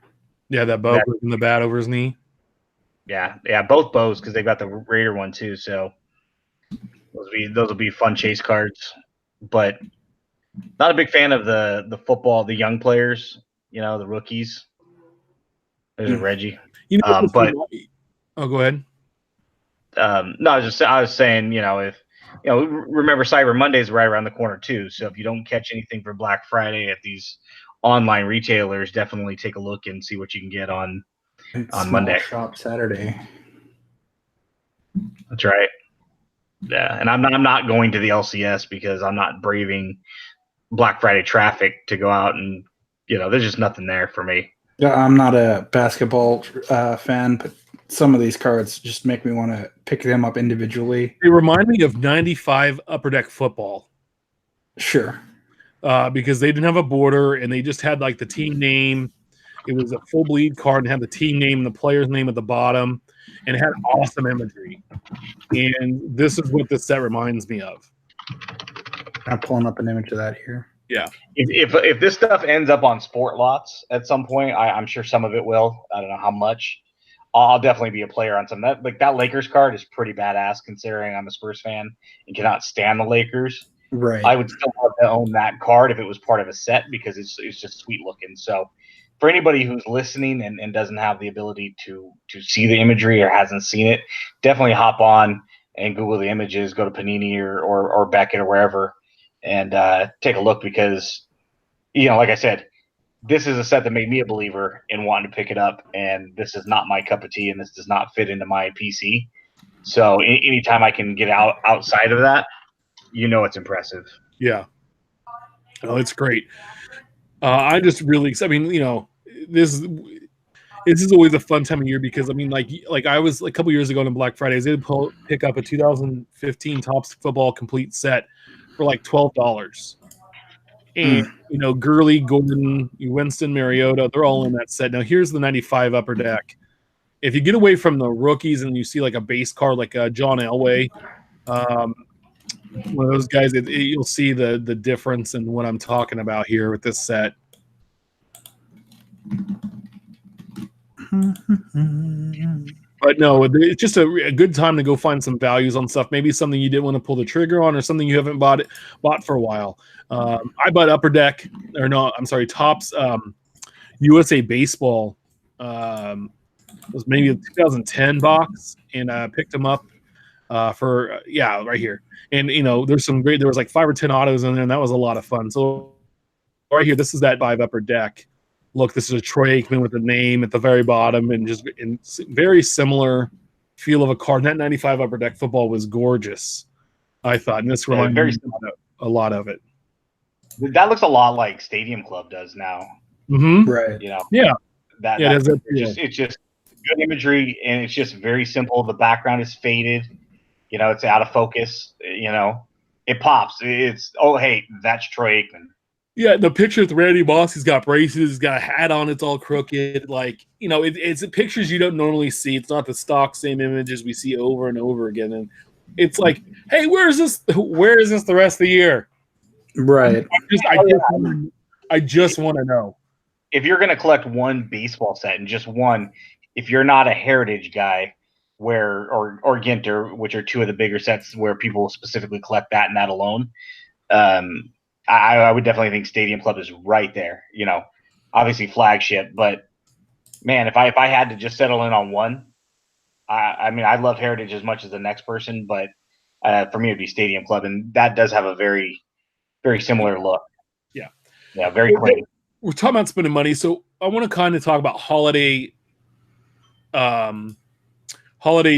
Yeah, that bow in the bat over his knee. Yeah, both bows because they got the Raider one too. So those will be fun chase cards. But not a big fan of the football, the young players. The rookies. There's a Reggie. But go ahead. No, I was saying, if remember Cyber Monday's right around the corner too. So if you don't catch anything for Black Friday at these online retailers, definitely take a look and see what you can get on Monday. Shop Saturday. That's right. Yeah, and I'm not going to the LCS because I'm not braving Black Friday traffic to go out and there's just nothing there for me. Yeah, I'm not a basketball fan, but some of these cards just make me want to pick them up individually. They remind me of 95 Upper Deck football. Sure. Because they didn't have a border and they just had like the team name. It was a full bleed card and had the team name and the player's name at the bottom, and it had awesome imagery. And this is what this set reminds me of. I'm pulling up an image of that here. Yeah. If this stuff ends up on sport lots at some point, I'm sure some of it will. I don't know how much. I'll definitely be a player on some. That Lakers card is pretty badass considering I'm a Spurs fan and cannot stand the Lakers. Right. I would still love to own that card if it was part of a set because it's just sweet looking. So for anybody who's listening and doesn't have the ability to see the imagery or hasn't seen it, definitely hop on and Google the images, go to Panini or Beckett or wherever and take a look because, like I said, this is a set that made me a believer in wanting to pick it up, and this is not my cup of tea, and this does not fit into my PC. So anytime I can get outside of that, it's impressive. Yeah. Oh, it's great. I just really, this is always a fun time of year because like I was a couple years ago on Black Friday, I did pick up a 2015 Topps football complete set for like $12. And Gurley, Gordon, Winston, Mariota, they're all in that set. Now here's the 95 Upper Deck. If you get away from the rookies and you see like a base card like John Elway, one of those guys, you'll see the difference in what I'm talking about here with this set. But no, it's just a good time to go find some values on stuff. Maybe something you didn't want to pull the trigger on, or something you haven't bought for a while. I bought Upper Deck, or no, I'm sorry, Topps USA Baseball. It was maybe a 2010 box, and I picked them up for right here. And there's some great. There was like 5 or 10 autos in there, and that was a lot of fun. So right here, this is that 5 Upper Deck. Look, this is a Troy Aikman with a name at the very bottom, and just in very similar feel of a card. That 95 Upper Deck football was gorgeous, I thought, and this reminded me a lot of it. That looks a lot like Stadium Club does now. Mm-hmm. Right. It's just good imagery, and it's just very simple. The background is faded. It's out of focus. It pops. Hey, that's Troy Aikman. Yeah, the picture with Randy Moss, he's got braces, he's got a hat on, it's all crooked. Like, it's pictures you don't normally see. It's not the stock same images we see over and over again. And it's like, hey, where is this the rest of the year? Right. I just want to know. If you're going to collect one baseball set and just one, if you're not a heritage guy, or Ginter, which are two of the bigger sets where people specifically collect that and that alone, I would definitely think Stadium Club is right there. Obviously flagship, but man, if I had to just settle in on one, I love Heritage as much as the next person, but for me it'd be Stadium Club, and that does have a very, very similar look. Yeah. Yeah, very quick. We're talking about spending money, so I want to kind of talk about holiday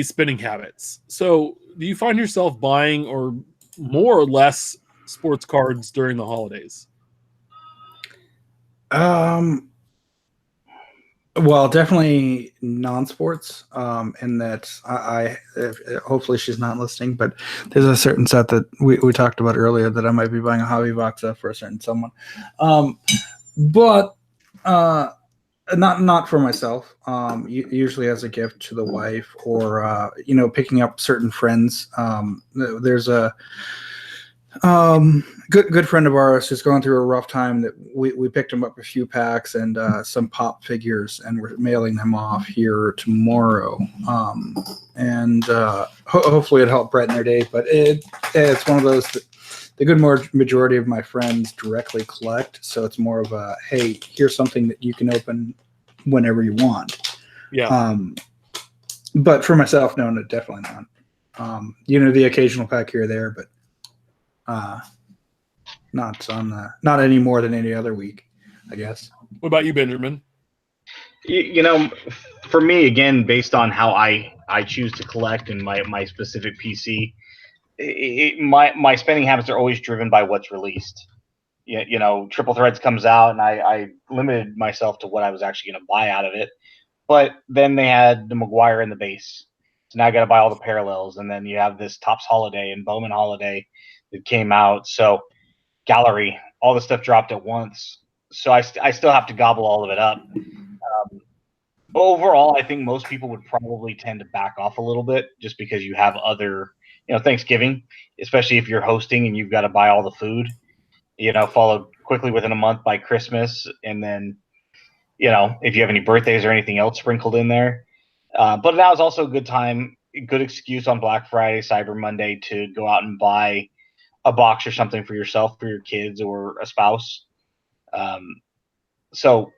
spending habits. So, do you find yourself buying or more or less sports cards during the holidays? Well, definitely non-sports. And that hopefully she's not listening, but there's a certain set that we talked about earlier that I might be buying a hobby box of for a certain someone. But not for myself. Usually as a gift to the wife, or picking up certain friends. There's a good friend of ours who's going through a rough time that we picked him up a few packs and some pop figures, and we're mailing them off here tomorrow. And hopefully it helped brighten their day. But it's one of those that the good majority of my friends directly collect, so it's more of a, hey, here's something that you can open whenever you want. Yeah. But for myself, no, definitely not. The occasional pack here or there, but not any more than any other week, I guess. What about you, Benjamin? For me, again, based on how I choose to collect and my specific PC, my spending habits are always driven by what's released. Triple Threads comes out, and I limited myself to what I was actually going to buy out of it. But then they had the Maguire in the base, so now I got to buy all the parallels, and then you have this Topps Holiday and Bowman Holiday that came out. So Gallery, all the stuff dropped at once, so I still have to gobble all of it up. Overall, I think most people would probably tend to back off a little bit, just because you have other, Thanksgiving, especially if you're hosting and you've got to buy all the food, followed quickly within a month by Christmas. And then, if you have any birthdays or anything else sprinkled in there. But that was also a good excuse on Black Friday, Cyber Monday to go out and buy a box or something for yourself, for your kids, or a spouse. So,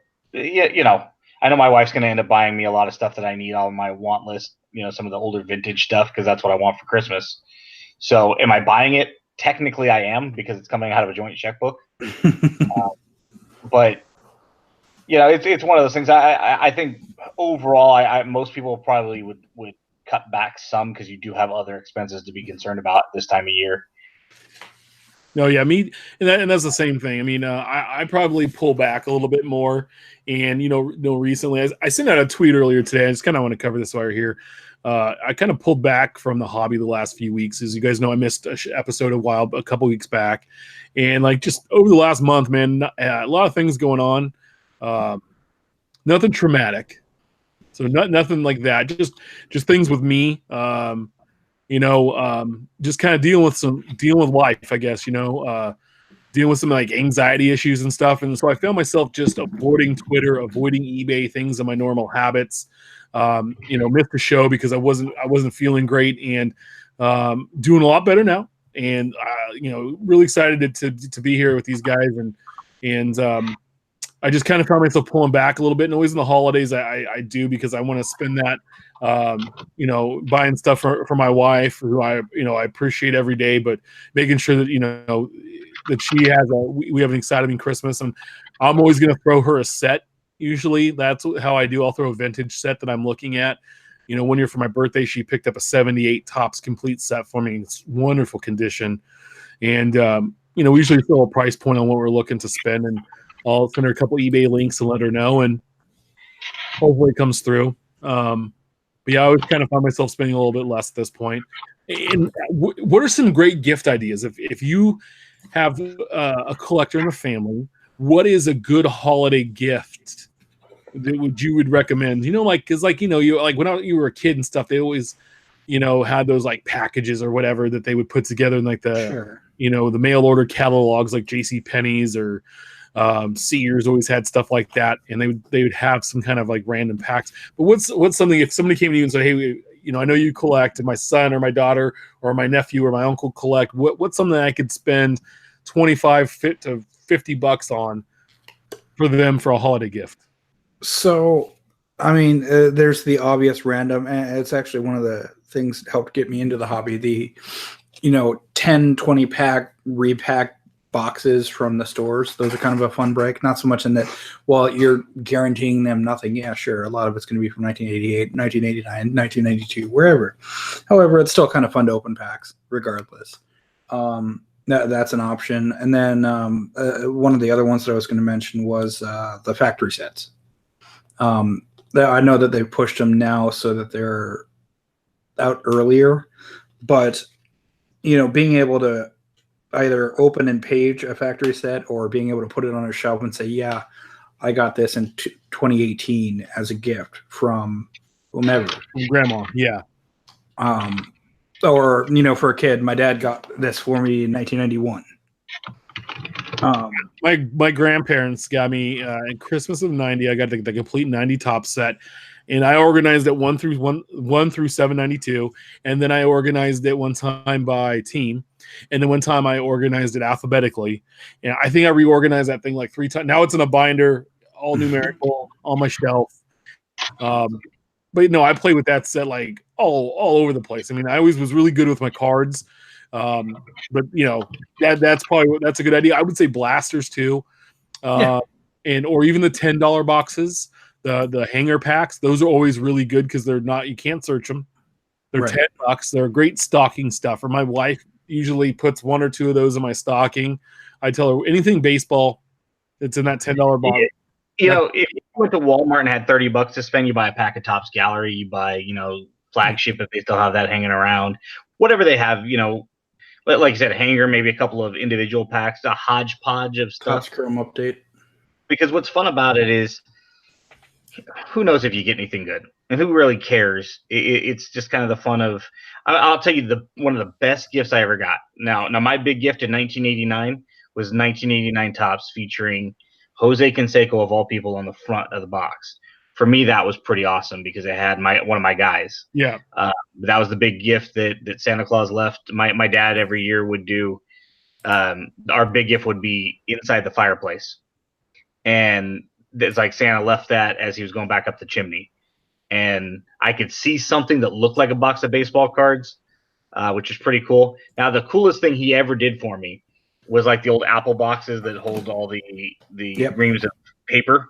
I know my wife's going to end up buying me a lot of stuff that I need on my want list, some of the older vintage stuff, because that's what I want for Christmas. So am I buying it? Technically I am, because it's coming out of a joint checkbook. But, it's one of those things. I think overall, most people probably would cut back some, because you do have other expenses to be concerned about this time of year. No, yeah, me, and that's the same thing. I mean, I probably pull back a little bit more, and recently I sent out a tweet earlier today. I just kind of want to cover this while you're here. I kind of pulled back from the hobby the last few weeks. As you guys know, I missed an episode a couple weeks back, and just over the last month, man, a lot of things going on. Nothing traumatic, so nothing like that. Just things with me. Just kind of dealing with life, I guess, dealing with some anxiety issues and stuff. And so I found myself just avoiding Twitter, avoiding eBay, things of my normal habits. Missed the show because I wasn't feeling great, and doing a lot better now. And, really excited to be here with these guys. And I just kind of found myself pulling back a little bit. And always in the holidays, I do, because I want to spend that, buying stuff for my wife, who I appreciate every day, but making sure that, that she has we have an exciting Christmas. And I'm always going to throw her a set. Usually that's how I do. I'll throw a vintage set that I'm looking at. 1 year for my birthday, she picked up a 78 Topps complete set for me. It's wonderful condition. And, we usually throw a price point on what we're looking to spend, and I'll send her a couple eBay links and let her know, and hopefully it comes through. But yeah, I always kind of find myself spending a little bit less at this point. And what are some great gift ideas? If you have a collector in the family, what is a good holiday gift that you would recommend? Because you when you were a kid and stuff, they always had those packages or whatever that they would put together in the the mail order catalogs, like J.C. Penney's or Sears always had stuff like that, and they would have some kind of random packs. But what's something, if somebody came to you and said, hey, I know you collect, and my son or my daughter or my nephew or my uncle collect, what's something I could spend $25 to $50 on for them for a holiday gift? So, I mean, there's the obvious random, and it's actually one of the things that helped get me into the hobby. The 10, 20 pack repack boxes from the stores. Those are kind of a fun break. Not so much in that, well, you're guaranteeing them nothing. Yeah, sure. A lot of it's going to be from 1988, 1989, 1992, wherever. However, it's still kind of fun to open packs regardless. That's an option. And then one of the other ones that I was going to mention was the factory sets. I know that they've pushed them now so that they're out earlier, but being able to either open and page a factory set or being able to put it on a shelf and say, yeah, I got this in 2018 as a gift from whomever. From grandma, yeah. Or, for a kid, my dad got this for me in 1991. My grandparents got me in Christmas of '90. I got the complete '90 top set, and I organized it 1 through 792, and then I organized it one time by team, and then one time I organized it alphabetically. And I think I reorganized that thing like 3 times. Now it's in a binder, all numerical, on my shelf. But no, I played with that set like all over the place. I mean, I always was really good with my cards. But that's a good idea. I would say blasters too. Or even the $10 boxes, the hanger packs, those are always really good because you can't search them. They're right. $10. They're great stocking stuff. Or my wife usually puts 1 or 2 of those in my stocking. I tell her anything baseball that's in that $10 box. If you went to Walmart and had $30 to spend, you buy a pack of Topps Gallery, you buy, Flagship if they still have that hanging around, whatever they have, like you said, hanger, maybe a couple of individual packs, a hodgepodge of stuff. Chrome update. Because what's fun about it is, who knows if you get anything good, and who really cares? It's just kind of the fun of. I'll tell you one of the best gifts I ever got. Now my big gift in 1989 was 1989 Topps featuring Jose Canseco of all people on the front of the box. For me, that was pretty awesome because it had one of my guys. Yeah. That was the big gift that Santa Claus left. My dad every year would do. Our big gift would be inside the fireplace, and it's like Santa left that as he was going back up the chimney, and I could see something that looked like a box of baseball cards, which is pretty cool. Now, the coolest thing he ever did for me was like the old Apple boxes that hold all the reams of paper.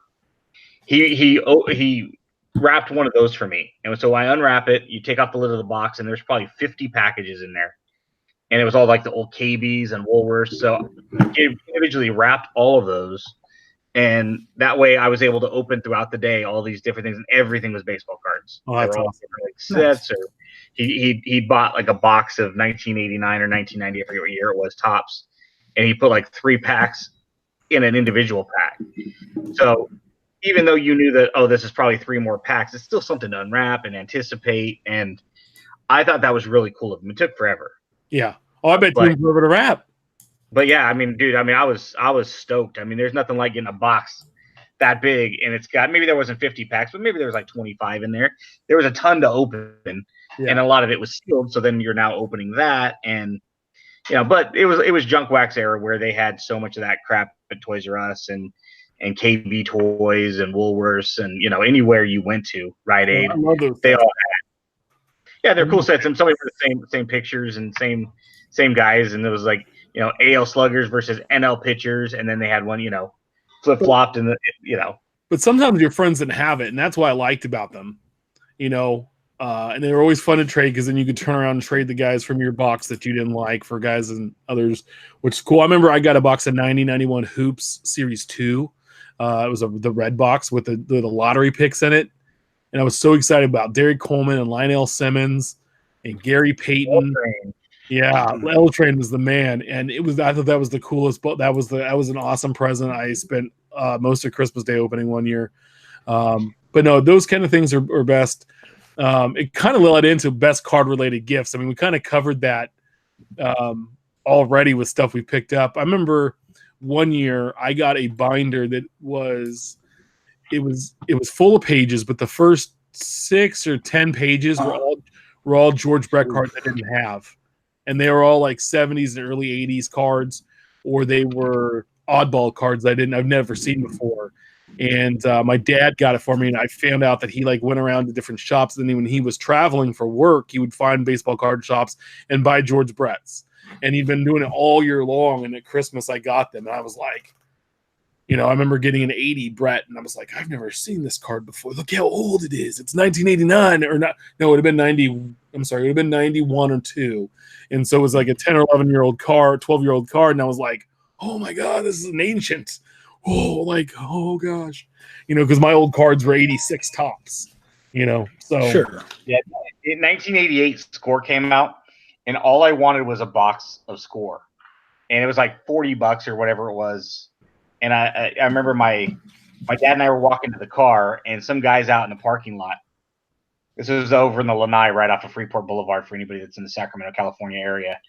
He wrapped one of those for me, and so I unwrap it. You take off the lid of the box, and there's probably 50 packages in there, and it was all like the old KBs and Woolworths. So he individually wrapped all of those, and that way I was able to open throughout the day all these different things, and everything was baseball cards. Oh, that's awesome. Like sets, or he bought like a box of 1989 or 1990, I forget what year it was, Topps, and he put like 3 packs in an individual pack. So even though you knew that, this is probably 3 more packs, it's still something to unwrap and anticipate. And I thought that was really cool of him. It took forever. Yeah. Oh, I bet you took forever to wrap. But yeah, I mean, dude, I was stoked. I mean, there's nothing like getting a box that big, and it's got, maybe there wasn't 50 packs, but maybe there was like 25 in there. There was a ton to open, and a lot of it was sealed. So then you're now opening that, and but it was junk wax era where they had so much of that crap at Toys R Us and KB Toys and Woolworths and anywhere you went to, Rite Aid, they all had. Yeah, they're cool sets, and some of them were the same pictures and same guys, and it was like AL sluggers versus NL pitchers, and then they had one flip flopped and But sometimes your friends didn't have it, and that's what I liked about them, and they were always fun to trade because then you could turn around and trade the guys from your box that you didn't like for guys and others, which is cool. I remember I got a box of 90-91 Hoops Series 2. It was the red box with the lottery picks in it. And I was so excited about Derek Coleman and Lionel Simmons and Gary Payton. Yeah, L Train was the man. And I thought that was the coolest, but that was an awesome present. I spent most of Christmas Day opening one year. But no, those kind of things are best. It kind of led into best card related gifts. I mean, we kind of covered that already with stuff we picked up. I remember one year I got a binder that was full of pages, but the first 6 or 10 pages were all George Brett cards I didn't have, and they were all like 70s and early 80s cards, or they were oddball cards I've never seen before. And my dad got it for me, and I found out that he went around to different shops. And then when he was traveling for work, he would find baseball card shops and buy George Brett's. and he'd been doing it all year long. And at Christmas, I got them, and I was like, I remember getting an 80 Brett, and I was like, I've never seen this card before. Look how old it is. It's 1989 or not. No, it would have been 90. I'm sorry, it would have been 91 or 2. And so it was like a 10 or 11-year-old card, 12-year-old card. And I was like, oh my God, this is an ancient. Oh gosh. Because my old cards were 86 tops, so. Sure. Yeah. In 1988, Score came out, and all I wanted was a box of Score. And it was like $40 or whatever it was. And I remember my dad and I were walking to the car, and some guy's out in the parking lot. This was over in the Lanai, right off of Freeport Boulevard, for anybody that's in the Sacramento, California area.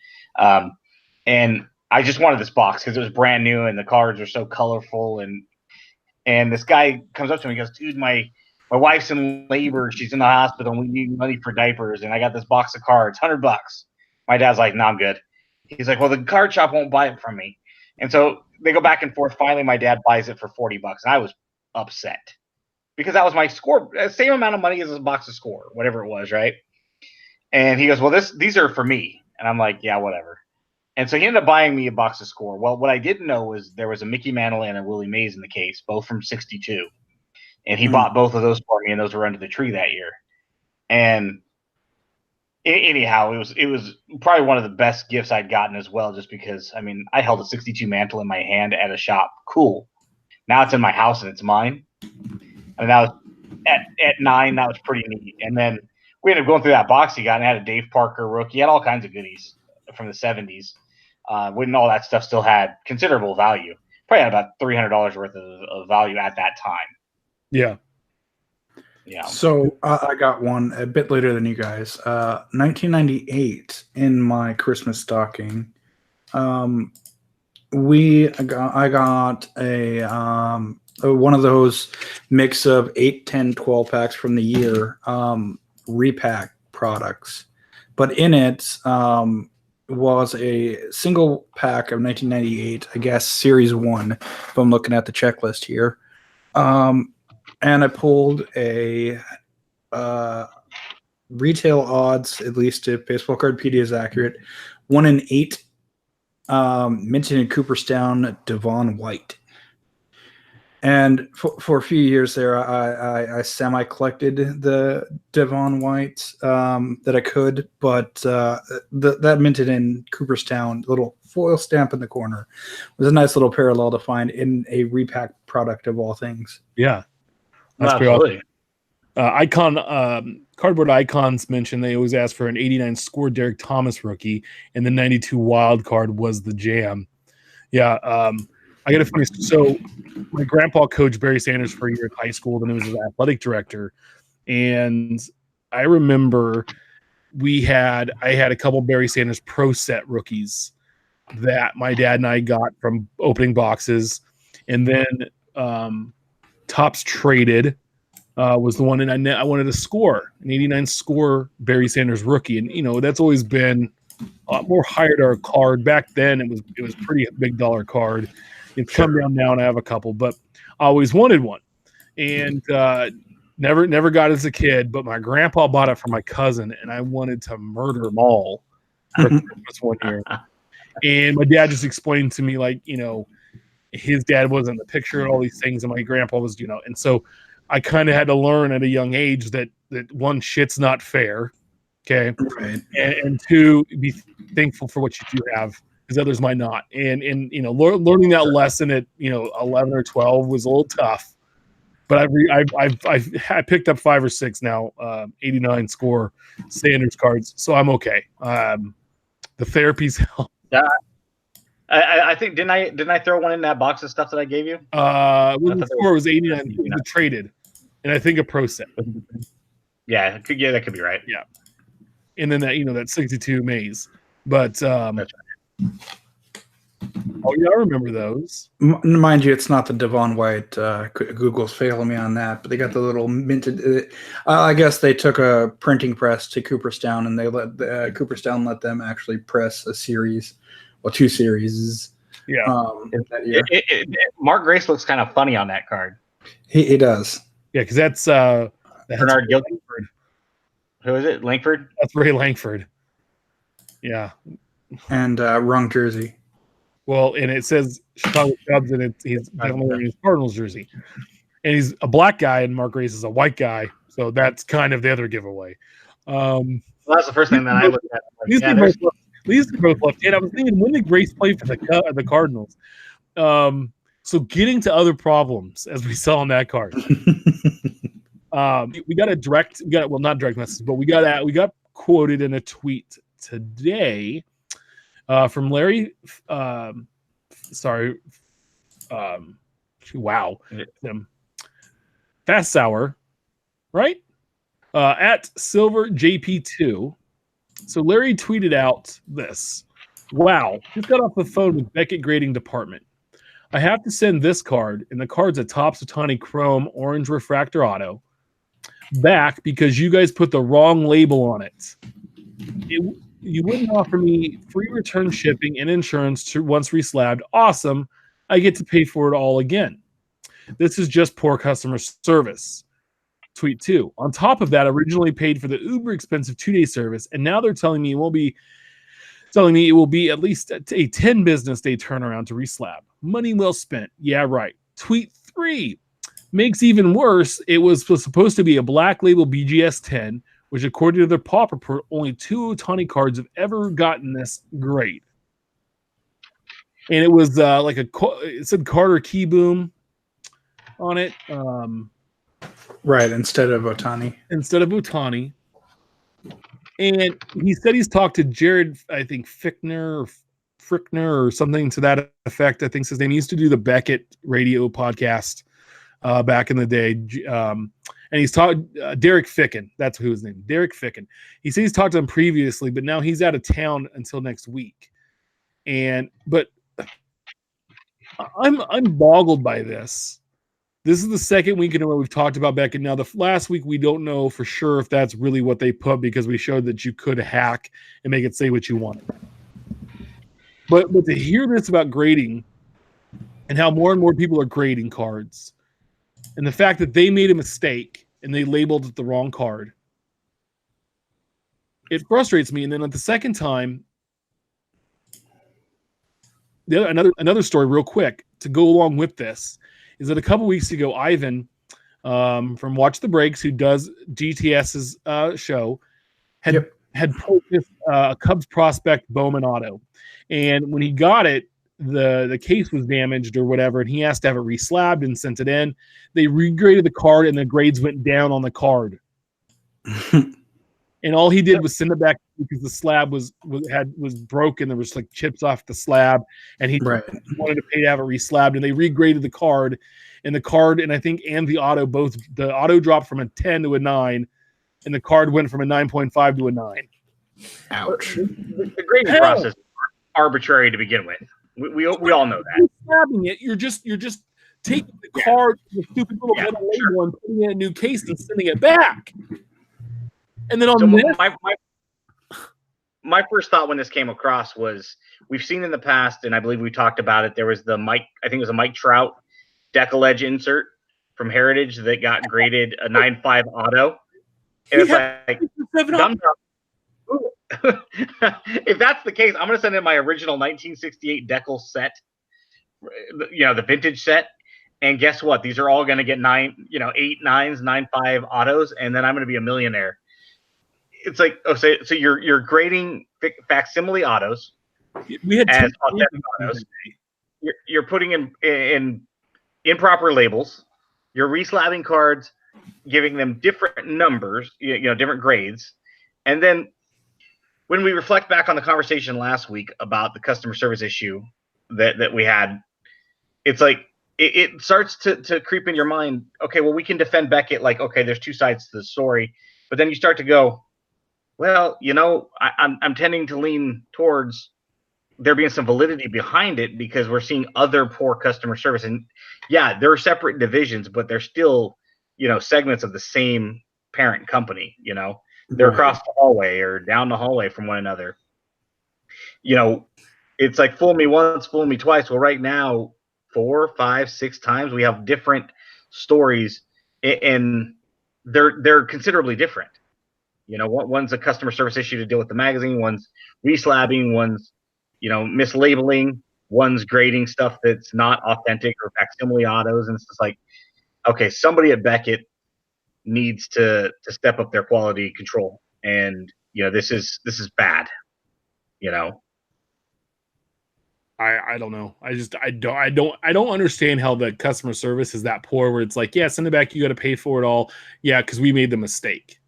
And I just wanted this box because it was brand new, and the cards are so colorful. And this guy comes up to me and goes, dude, my wife's in labor. She's in the hospital, and we need money for diapers. And I got this box of cards, $100. My dad's like, no, I'm good. He's like, well, the card shop won't buy it from me. And so they go back and forth. Finally, my dad buys it for $40, and I was upset because that was my Score, same amount of money as a box of Score, whatever it was, right? And he goes, well, these are for me. And I'm like, yeah, whatever. And so he ended up buying me a box of Score. Well, what I didn't know was there was a Mickey Mantle and a Willie Mays in the case, both from '62. And he bought both of those for me, and those were under the tree that year. And anyhow, it was probably one of the best gifts I'd gotten as well, just because, I mean, I held a '62 Mantle in my hand at a shop. Cool. Now it's in my house and it's mine. And that was at 9, that was pretty neat. And then we ended up going through that box he got, and had a Dave Parker rookie. He had all kinds of goodies from the '70s. When all that stuff still had considerable value. Probably had about $300 worth of value at that time. Yeah. Yeah. So I got one a bit later than you guys. 1998 in my Christmas stocking. I got a one of those mix of 8, 10, 12 packs from the year repack products, but in it was a single pack of 1998, I guess Series 1, if I'm looking at the checklist here. And I pulled a retail odds, at least if Baseball Cardpedia is accurate, 1 in 8 minted in Cooperstown Devon White. And for a few years there, I semi-collected the Devon Whites that I could, but that minted in Cooperstown, little foil stamp in the corner, was a nice little parallel to find in a repack product of all things. Yeah. That's absolutely. Cardboard Icons mentioned they always ask for an 89 Score Derek Thomas rookie, and the 92 Wild card was the jam. Yeah, I got to finish. So my grandpa coached Barry Sanders for a year at high school, then he was his athletic director. And I remember I had a couple Barry Sanders Pro Set rookies that my dad and I got from opening boxes. And then Tops Traded was the one, and I wanted a Score, an 89 Score Barry Sanders rookie. And, that's always been a lot more higher to our card. Back then, it was pretty big dollar card. It's come down now, and I have a couple, but I always wanted one. And never got it as a kid, but my grandpa bought it for my cousin, and I wanted to murder them all for Christmas one year. And my dad just explained to me, like, his dad wasn't in the picture and all these things, and my grandpa was, and so I kind of had to learn at a young age that one, shit's not fair, okay, Right. and two, be thankful for what you do have, because others might not. And learning that lesson at 11 or 12 was a little tough, but I picked up 5 or 6 now 89 Score Sanders cards, so I'm okay. The therapy's helped. Yeah. I think didn't I throw one in that box of stuff that I gave you? The Score was 89. It was traded, and I think a Pro Set. Yeah, that could be right. Yeah, and then that 62 Mays, but That's right. Oh yeah, I remember those. Mind you, it's not the Devon White. Google's failing me on that, but they got the little minted. I guess they took a printing press to Cooperstown, and they let Cooperstown let them actually press a series, well, 2 series. Yeah. That year. Mark Grace looks kind of funny on that card. He does. Yeah, because that's Bernard Gilkey. Langford. Who is it? Langford? That's Ray Langford. Yeah. And wrong jersey. Well, and it says Chicago Cubs, and he's definitely wearing his Cardinals jersey. And he's a black guy, and Mark Grace is a white guy. So that's kind of the other giveaway. Well, that's the first thing that I looked at. These are both left. And I was thinking, when did Grace play for the Cardinals? So getting to other problems, as we saw on that card. We got not direct message, but we got quoted in a tweet today from Larry. Fast Sour, right? At Silver JP2. So Larry tweeted out this. Wow, just got off the phone with Beckett Grading Department. I have to send this card, and the card's a Topps Otani Chrome Orange Refractor Auto, back because you guys put the wrong label on it. You wouldn't offer me free return shipping and insurance once reslabbed. Awesome. I get to pay for it all again. This is just poor customer service. Tweet 2. On top of that, I originally paid for the uber expensive 2-day service, and now they're telling me it will be at least a 10 business day turnaround to reslab. Money well spent. Yeah, right. Tweet 3. Makes even worse, it was supposed to be a black label BGS 10, which according to their pop report, only 2 Otani cards have ever gotten this grade. And it was it said Carter Keyboom on it. Right, instead of Otani. And he said he's talked to Jared, I think, Fickner or something to that effect. I think his name. He used to do the Beckett radio podcast back in the day. And he's talked Derek Ficken. That's who his name is. Derek Ficken. He said he's talked to him previously, but now he's out of town until next week. But I'm boggled by this. This is the second week in a row we've talked about Beckett. Now, the last week we don't know for sure if that's really what they put because we showed that you could hack and make it say what you wanted. But to hear this about grading and how more and more people are grading cards and the fact that they made a mistake and they labeled it the wrong card, it frustrates me. And then at the second time, another story real quick to go along with this is that a couple weeks ago, Ivan from Watch the Breaks, who does GTS's show, had purchased a Cubs prospect Bowman auto. And when he got it, the case was damaged or whatever, and he asked to have it reslabbed and sent it in. They regraded the card, and the grades went down on the card. And all he did was send it back because the slab was broken. There was like chips off the slab, and he wanted to pay to have it reslabbed. And they regraded the card, and the auto dropped from a 10 to a 9, and the card went from a 9.5 to a 9. Ouch! The grading process is arbitrary to begin with. We all know that. Slabbing it, you're just taking the card, the stupid little metal label, and putting it in a new case and sending it back. And then my first thought when this came across was we've seen in the past, and I believe we talked about it. There was the Mike Trout Decal Edge insert from Heritage that got graded a 9.5 auto. And it's like, if that's the case, I'm going to send in my original 1968 Decal set, the vintage set. And guess what? These are all going to get 8 9s, 9.5 autos, and then I'm going to be a millionaire. It's like, so you're grading facsimile autos as authentic autos. You're putting in improper labels. You're reslabbing cards, giving them different numbers, different grades. And then when we reflect back on the conversation last week about the customer service issue that we had, it's like it starts to creep in your mind. Okay, well, we can defend Beckett like, okay, there's two sides to the story. But then you start to go, well, I'm tending to lean towards there being some validity behind it because we're seeing other poor customer service. And yeah, there are separate divisions, but they're still, segments of the same parent company, they're across the hallway or down the hallway from one another. It's like fool me once, fool me twice. Well, right now, 4, 5, 6 times we have different stories and they're considerably different. One's a customer service issue to deal with the magazine, one's reslabbing, one's mislabeling. One's grading stuff that's not authentic or facsimile autos, and it's just like, okay, somebody at Beckett needs to step up their quality control, and this is bad. I don't know. I don't understand how the customer service is that poor. Where it's like, yeah, send it back. You got to pay for it all. Yeah, because we made the mistake.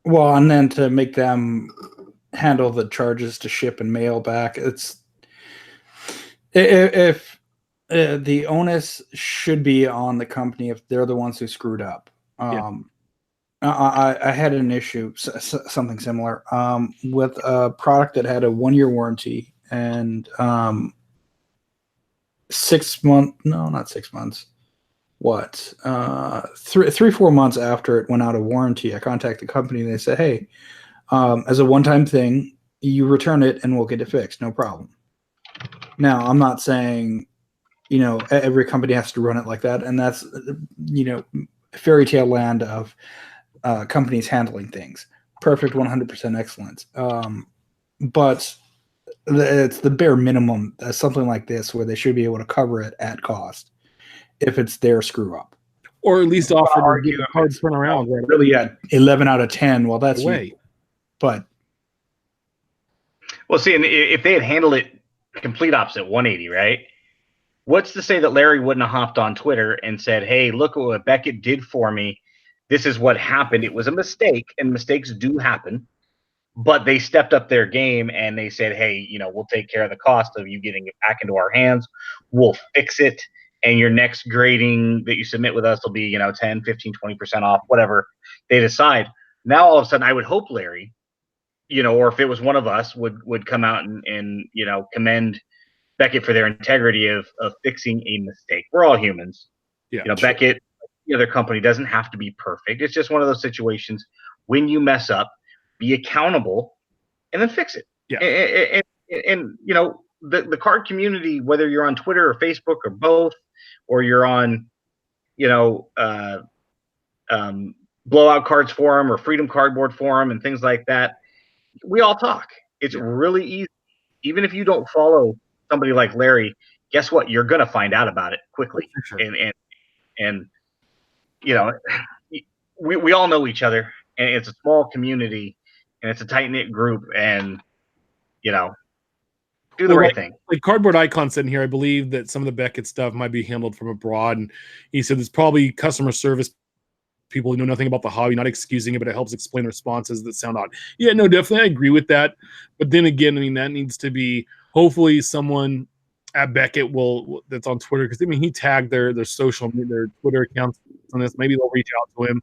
Well, and then to make them handle the charges to ship and mail back, if the onus should be on the company if they're the ones who screwed up. I had an issue, something similar, with a product that had a 1-year warranty and 6 months. No, not 6 months. What? 3-4 months after it went out of warranty, I contacted the company and they said, "Hey, as a one-time thing, you return it and we'll get it fixed, no problem." Now, I'm not saying, every company has to run it like that, and that's, fairy tale land of companies handling things. Perfect, 100% excellence. But it's the bare minimum, something like this, where they should be able to cover it at cost if it's their screw up. Or at least offer to get a hard turnaround. Right? Really, at 11 out of 10, well, that's way. But well, see, and if they had handled it complete opposite, 180, right? What's to say that Larry wouldn't have hopped on Twitter and said, "Hey, look what Beckett did for me. This is what happened. It was a mistake, and mistakes do happen." But they stepped up their game and they said, "Hey, we'll take care of the cost of you getting it back into our hands. We'll fix it. And your next grading that you submit with us will be, 10, 15, 20% off, whatever they decide." Now, all of a sudden, I would hope Larry, or if it was one of us, would come out and commend Beckett for their integrity of fixing a mistake. We're all humans. Yeah, Beckett, the other company, doesn't have to be perfect. It's just one of those situations when you mess up, be accountable, and then fix it. Yeah. And the card community, whether you're on Twitter or Facebook or both, or you're on, Blowout Cards Forum or Freedom Cardboard Forum and things like that, we all talk. It's really easy. Even if you don't follow somebody like Larry, guess what? You're going to find out about it quickly. Sure. And we all know each other, and it's a small community, and it's a tight-knit group, and do the right thing. Like Cardboard Icon said in here, I believe that some of the Beckett stuff might be handled from abroad, and he said there's probably customer service people who know nothing about the hobby, not excusing it, but it helps explain the responses that sound odd. Yeah, no, definitely, I agree with that. But then again, that needs to be, hopefully someone at Beckett that's on Twitter, because he tagged their Twitter accounts on this. Maybe they'll reach out to him.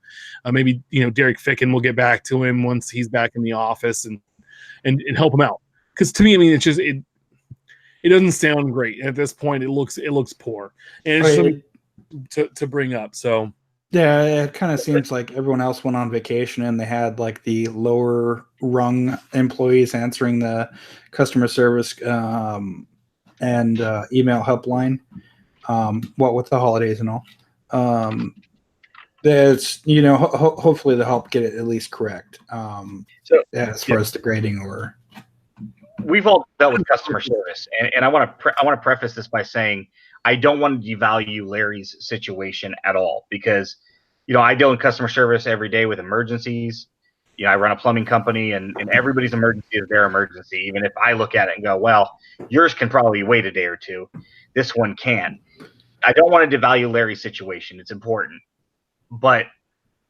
Maybe Derek Ficken will get back to him once he's back in the office and help him out. Because to me, it's just it doesn't sound great at this point. It looks poor, and it's something to bring up. So yeah, it kind of seems like everyone else went on vacation and they had like the lower rung employees answering the customer service and email helpline. What with the holidays and all. That's hopefully they'll help get it at least correct. As far as the grading or. We've all dealt with customer service, and I want to preface this by saying I don't want to devalue Larry's situation at all, because I deal in customer service every day with emergencies. I run a plumbing company, and everybody's emergency is their emergency. Even if I look at it and go, well, yours can probably wait a day or two, this one can. I don't want to devalue Larry's situation. It's important, but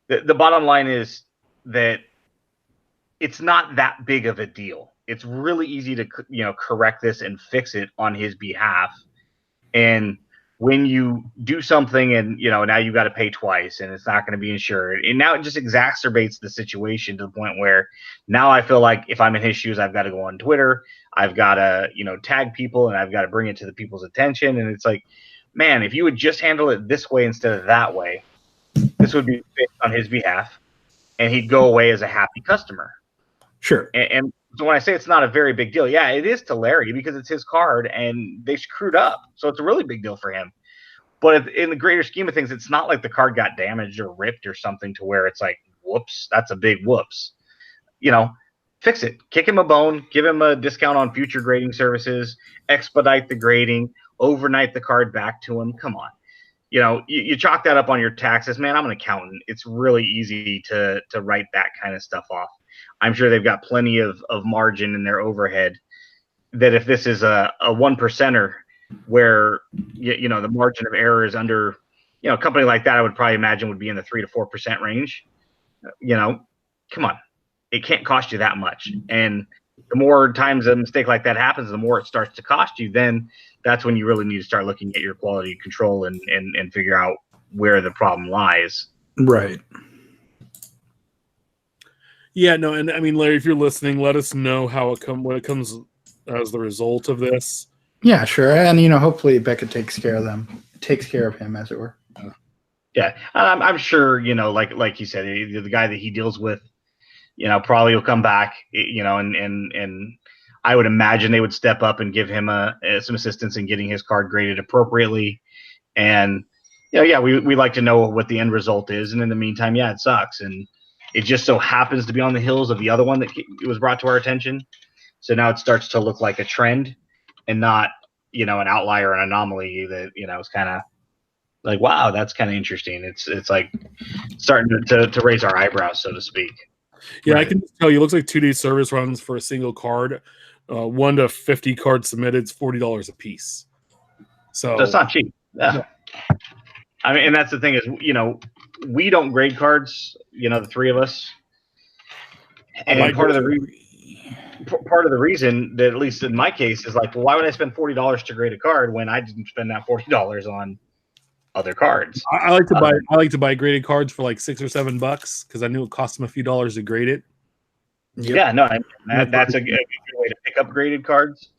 the bottom line is that it's not that big of a deal. It's really easy to correct this and fix it on his behalf. And when you do something and now you got to pay twice and it's not going to be insured, and now it just exacerbates the situation to the point where now I feel like if I'm in his shoes, I've got to go on Twitter, I've got to tag people, and I've got to bring it to the people's attention. And it's like, man, if you would just handle it this way instead of that way, this would be fixed on his behalf, and he'd go away as a happy customer. Sure. And so when I say it's not a very big deal, yeah, it is to Larry because it's his card and they screwed up. So it's a really big deal for him. But in the greater scheme of things, it's not like the card got damaged or ripped or something to where it's like, whoops, that's a big whoops. fix it. Kick him a bone. Give him a discount on future grading services. Expedite the grading. Overnight the card back to him. Come on. You chalk that up on your taxes. Man, I'm an accountant. It's really easy to write that kind of stuff off. I'm sure they've got plenty of margin in their overhead, that if this is a 1%er where the margin of error is under, a company like that, I would probably imagine would be in the 3 to 4% range. Come on, it can't cost you that much. And the more times a mistake like that happens, the more it starts to cost you. Then that's when you really need to start looking at your quality control and figure out where the problem lies. Right. Yeah, no, and I mean, Larry, if you're listening, let us know what it comes as the result of this. Yeah, sure. And hopefully Beckett takes care of him, as it were. Yeah, I'm sure. Like you said, the guy that he deals with, probably will come back. And I would imagine they would step up and give him some assistance in getting his card graded appropriately. And we like to know what the end result is. And in the meantime, it sucks, and it just so happens to be on the heels of the other one that was brought to our attention. So now it starts to look like a trend and not, an outlier, an anomaly that, is kind of like, wow, that's kind of interesting. It's like starting to raise our eyebrows, so to speak. Yeah, right. I can tell you, it looks like 2-day service runs for a single card. 1 to 50 cards submitted, it's $40 a piece. So that's not cheap. Yeah. I mean, and that's the thing is, we don't grade cards, the three of us. And part of the reason that, at least in my case, is like, well, why would I spend $40 to grade a card when I didn't spend that $40 on other cards? I like to buy graded cards for like $6 or $7 because I knew it cost them a few dollars to grade it. Yep. Yeah, no, that's a good way to pick up graded cards.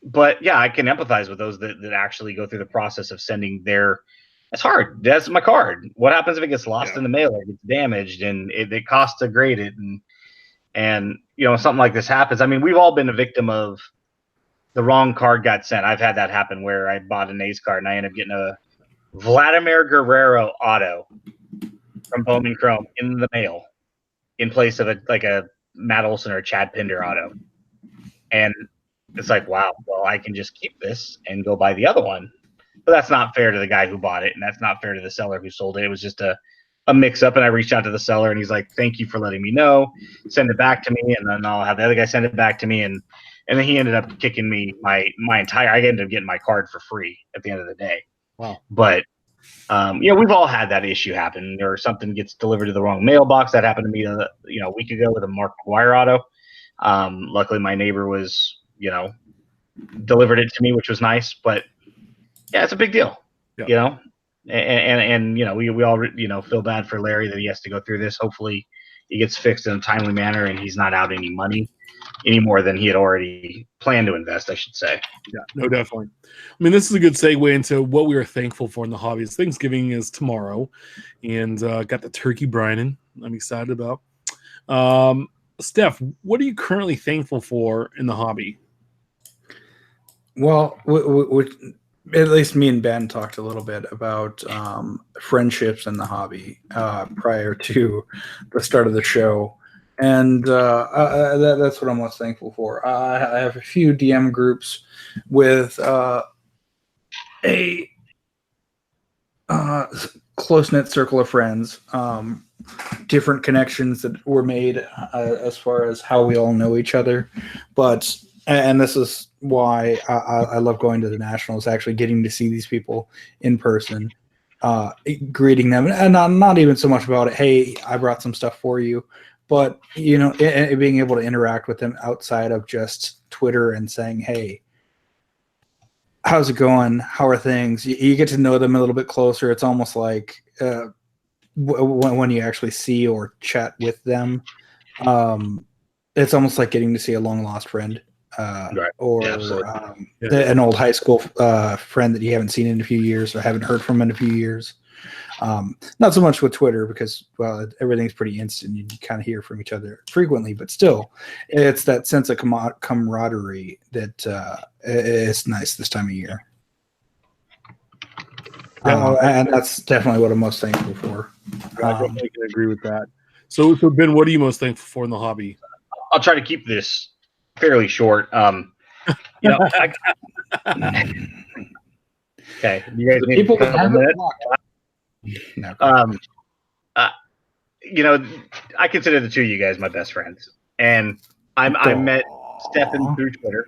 But yeah, I can empathize with those that actually go through the process of sending their. It's hard. That's my card. What happens if it gets lost in the mail or gets damaged and it costs to grade it and something like this happens? I mean, we've all been a victim of the wrong card got sent. I've had that happen where I bought an A's card and I ended up getting a Vladimir Guerrero auto from Bowman Chrome in the mail in place of a Matt Olson or a Chad Pinder auto. And it's like, wow, well, I can just keep this and go buy the other one. But that's not fair to the guy who bought it, and that's not fair to the seller who sold it. It was just a mix-up, and I reached out to the seller, and he's like, thank you for letting me know. Send it back to me, and then I'll have the other guy send it back to me. And then he ended up kicking me my entire – I ended up getting my card for free at the end of the day. Wow. But, we've all had that issue happen, or something gets delivered to the wrong mailbox. That happened to me a week ago with a Mark McGuire auto. Luckily, my neighbor was, delivered it to me, which was nice. But, yeah, it's a big deal, And we all, feel bad for Larry that he has to go through this. Hopefully he gets fixed in a timely manner and he's not out any money any more than he had already planned to invest, I should say. Yeah, no, definitely. I mean, this is a good segue into what we are thankful for in the hobby. Thanksgiving is tomorrow, and got the turkey brining I'm excited about. Steph, what are you currently thankful for in the hobby? Well, at least me and Ben talked a little bit about friendships in the hobby prior to the start of the show. And that's what I'm most thankful for. I have a few DM groups with a close-knit circle of friends, different connections that were made as far as how we all know each other. And this is why I love going to the Nationals, actually getting to see these people in person, greeting them. And not even so much about it, hey, I brought some stuff for you. But, being able to interact with them outside of just Twitter and saying, hey, how's it going? How are things? You get to know them a little bit closer. It's almost like when you actually see or chat with them, it's almost like getting to see a long-lost friend. Right. Or an old high school friend that you haven't seen in a few years or haven't heard from in a few years. Not so much with Twitter because, well, everything's pretty instant. You kind of hear from each other frequently, but still, it's that sense of camaraderie that is nice this time of year. And that's definitely what I'm most thankful for. I definitely can agree with that. So Ben, what are you most thankful for in the hobby? I'll try to keep this fairly short. You know, okay, you guys The need people a couple have it minutes. blocked. No. You know, I consider the two of you guys my best friends, and I met Stefan through Twitter.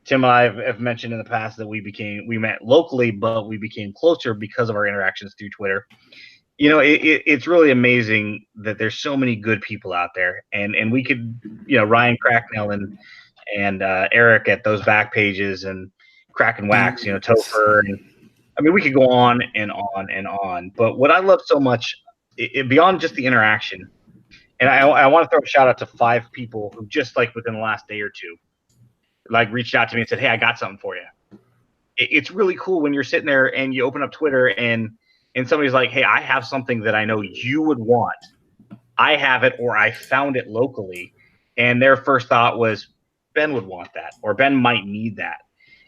Tim and I have mentioned in the past that we met locally, but we became closer because of our interactions through Twitter. You know, it's really amazing that there's so many good people out there, and we could, you know, Ryan Cracknell and Eric at those back pages and Crack and Wax, you know, Topher, and I mean, we could go on and on and on. But what I love so much, beyond just the interaction, and I want to throw a shout out to 5 people who just like within the last day or two, like reached out to me and said, "Hey, I got something for you." It's really cool when you're sitting there and you open up Twitter and somebody's like, "Hey, I have something that I know you would want. I have it, or I found it locally," and their first thought was, "Ben would want that, or Ben might need that."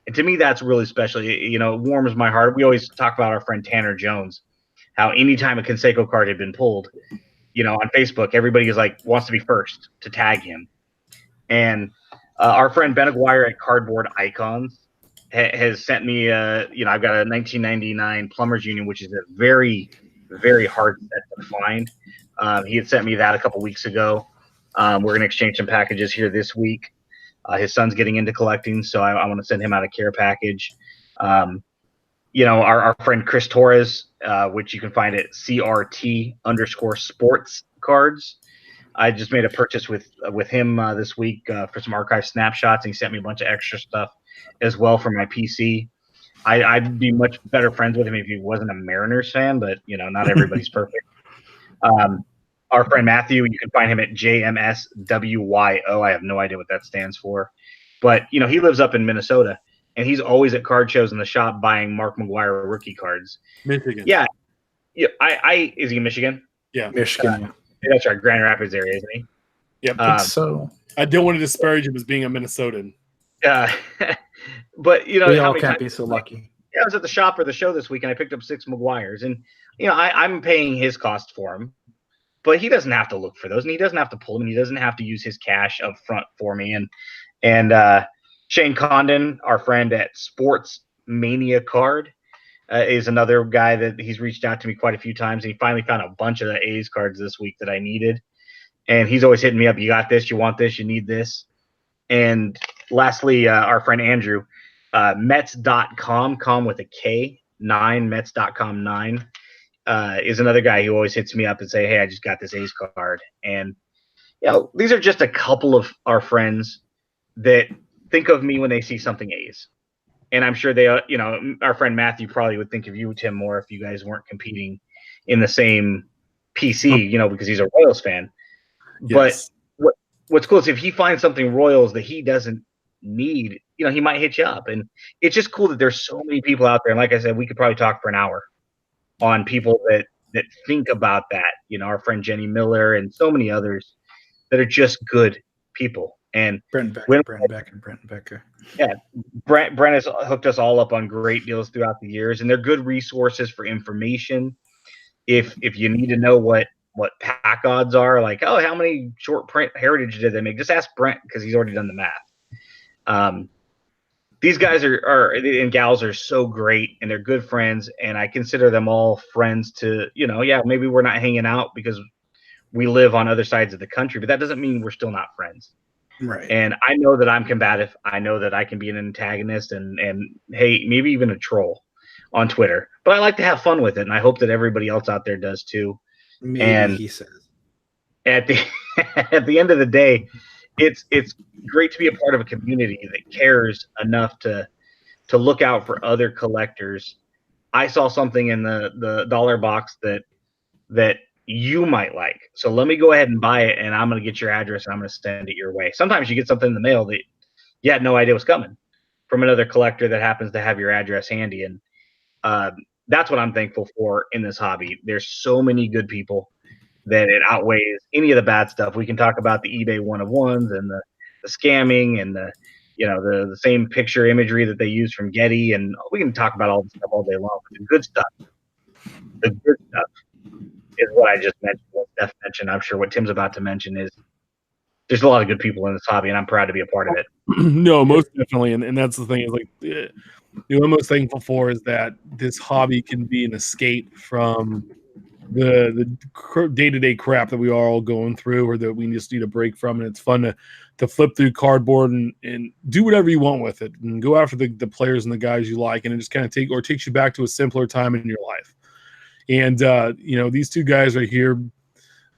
And to me, that's really special. You know, it warms my heart. We always talk about our friend Tanner Jones, how anytime a Conseco card had been pulled, you know, on Facebook, everybody is like wants to be first to tag him. And our friend Ben Aguirre at Cardboard Icons has sent me, you know, I've got a 1999 Plumbers Union, which is a very, very hard set to find. He had sent me that a couple weeks ago. We're going to exchange some packages here this week. His son's getting into collecting, so I want to send him out a care package. You know, our friend Chris Torres, which you can find at CRT_sports cards. I just made a purchase with him this week for some archive snapshots, and he sent me a bunch of extra stuff as well for my PC. I'd be much better friends with him if he wasn't a Mariners fan, but you know, not everybody's perfect. Our friend Matthew, you can find him at JMSWYO. I have no idea what that stands for, but you know, he lives up in Minnesota, and he's always at card shows in the shop buying Mark McGwire rookie cards. Michigan. Yeah. Is he in Michigan? Yeah, Michigan. That's right, Grand Rapids area, isn't he? Yep. I think so. I don't want to disparage him as being a Minnesotan. But you know, We how all many can't times- be so lucky. Yeah, I was at the shop or the show this week, and I picked up 6 McGuires, and you know, I'm paying his cost for him, but he doesn't have to look for those, and he doesn't have to pull them, and he doesn't have to use his cash up front for me. And Shane Condon, our friend at Sports Mania Card, is another guy that he's reached out to me quite a few times, and he finally found a bunch of the A's cards this week that I needed. And he's always hitting me up. You got this, you want this, you need this. And lastly, our friend Andrew, Mets.com, com with a K, 9, Mets.com 9, is another guy who always hits me up and say, "Hey, I just got this A's card." And, you know, these are just a couple of our friends that think of me when they see something A's. And I'm sure they, you know, our friend Matthew probably would think of you, Tim, more if you guys weren't competing in the same PC, you know, because he's a Royals fan. Yes. But what's cool is if he finds something Royals that he doesn't need, you know, he might hit you up. And it's just cool that there's so many people out there. And like I said, we could probably talk for an hour on people that think about that. You know, our friend Jenny Miller and so many others that are just good people. And Brent Becker. Yeah, Brent has hooked us all up on great deals throughout the years, and they're good resources for information. If you need to know what pack odds are, like, oh, how many short print Heritage did they make? Just ask Brent because he's already done the math. These guys are and gals are so great, and they're good friends, and I consider them all friends to, you know, yeah, maybe we're not hanging out because we live on other sides of the country, but that doesn't mean we're still not friends. Right. And I know that I'm combative. I know that I can be an antagonist and hey, maybe even a troll on Twitter. But I like to have fun with it, and I hope that everybody else out there does too. Maybe, and he says. At the at the end of the day, it's great to be a part of a community that cares enough to look out for other collectors. I saw something in the dollar box that you might like. So let me go ahead and buy it, and I'm going to get your address, and I'm going to send it your way. Sometimes you get something in the mail that you had no idea was coming from another collector that happens to have your address handy. And that's what I'm thankful for in this hobby. There's so many good people that it outweighs any of the bad stuff. We can talk about the eBay one-of-ones and the scamming and the same picture imagery that they use from Getty, and we can talk about all the stuff all day long. But the good stuff is what I just mentioned, what Steph mentioned. I'm sure what Tim's about to mention is there's a lot of good people in this hobby, and I'm proud to be a part of it. No, most definitely, and that's the thing is like what I'm most thankful for is that this hobby can be an escape from the day-to-day crap that we are all going through, or that we just need a break from, and it's fun to flip through cardboard and do whatever you want with it, and go after the players and the guys you like, and it just kind of takes you back to a simpler time in your life. And these two guys right here,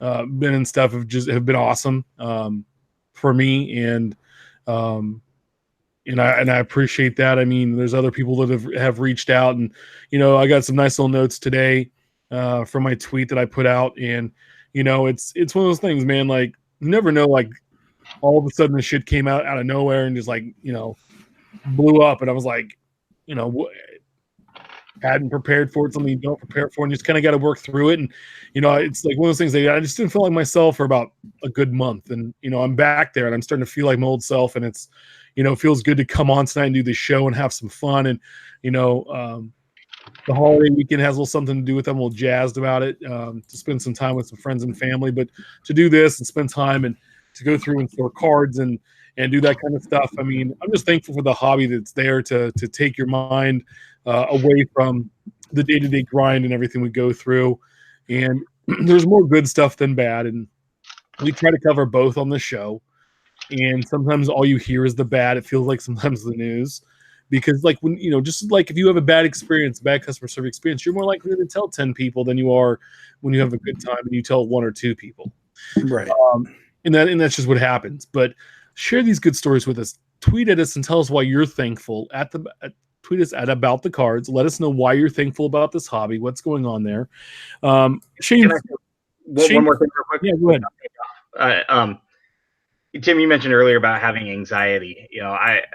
Ben and stuff, have been awesome for me, and I appreciate that. I mean, there's other people that have reached out, and I got some nice little notes today from my tweet that I put out, and it's one of those things, man. Like, you never know, like all of a sudden the shit came out of nowhere and just like blew up, and I was like, hadn't prepared for it, something you don't prepare for, and you just kind of got to work through it. And it's like one of those things that I just didn't feel like myself for about a good month, and I'm back there and I'm starting to feel like my old self, and it's feels good to come on tonight and do this show and have some fun. And the holiday weekend has a little something to do with it. I'm a little jazzed about it, to spend some time with some friends and family, but to do this and spend time and to go through and sort cards and do that kind of stuff. I mean, I'm just thankful for the hobby that's there to take your mind away from the day-to-day grind and everything we go through. And there's more good stuff than bad, and we try to cover both on the show. And sometimes all you hear is the bad. It feels like sometimes the news, because like when just like if you have a bad experience, bad customer service experience, you're more likely to tell 10 people than you are when you have a good time and you tell 1 or 2 people. Right. And that's just what happens. But share these good stories with us. Tweet at us and tell us why you're thankful. Tweet us at About the Cards. Let us know why you're thankful about this hobby. What's going on there? Shane, one more thing real quick. Yeah, go ahead. Tim, you mentioned earlier about having anxiety.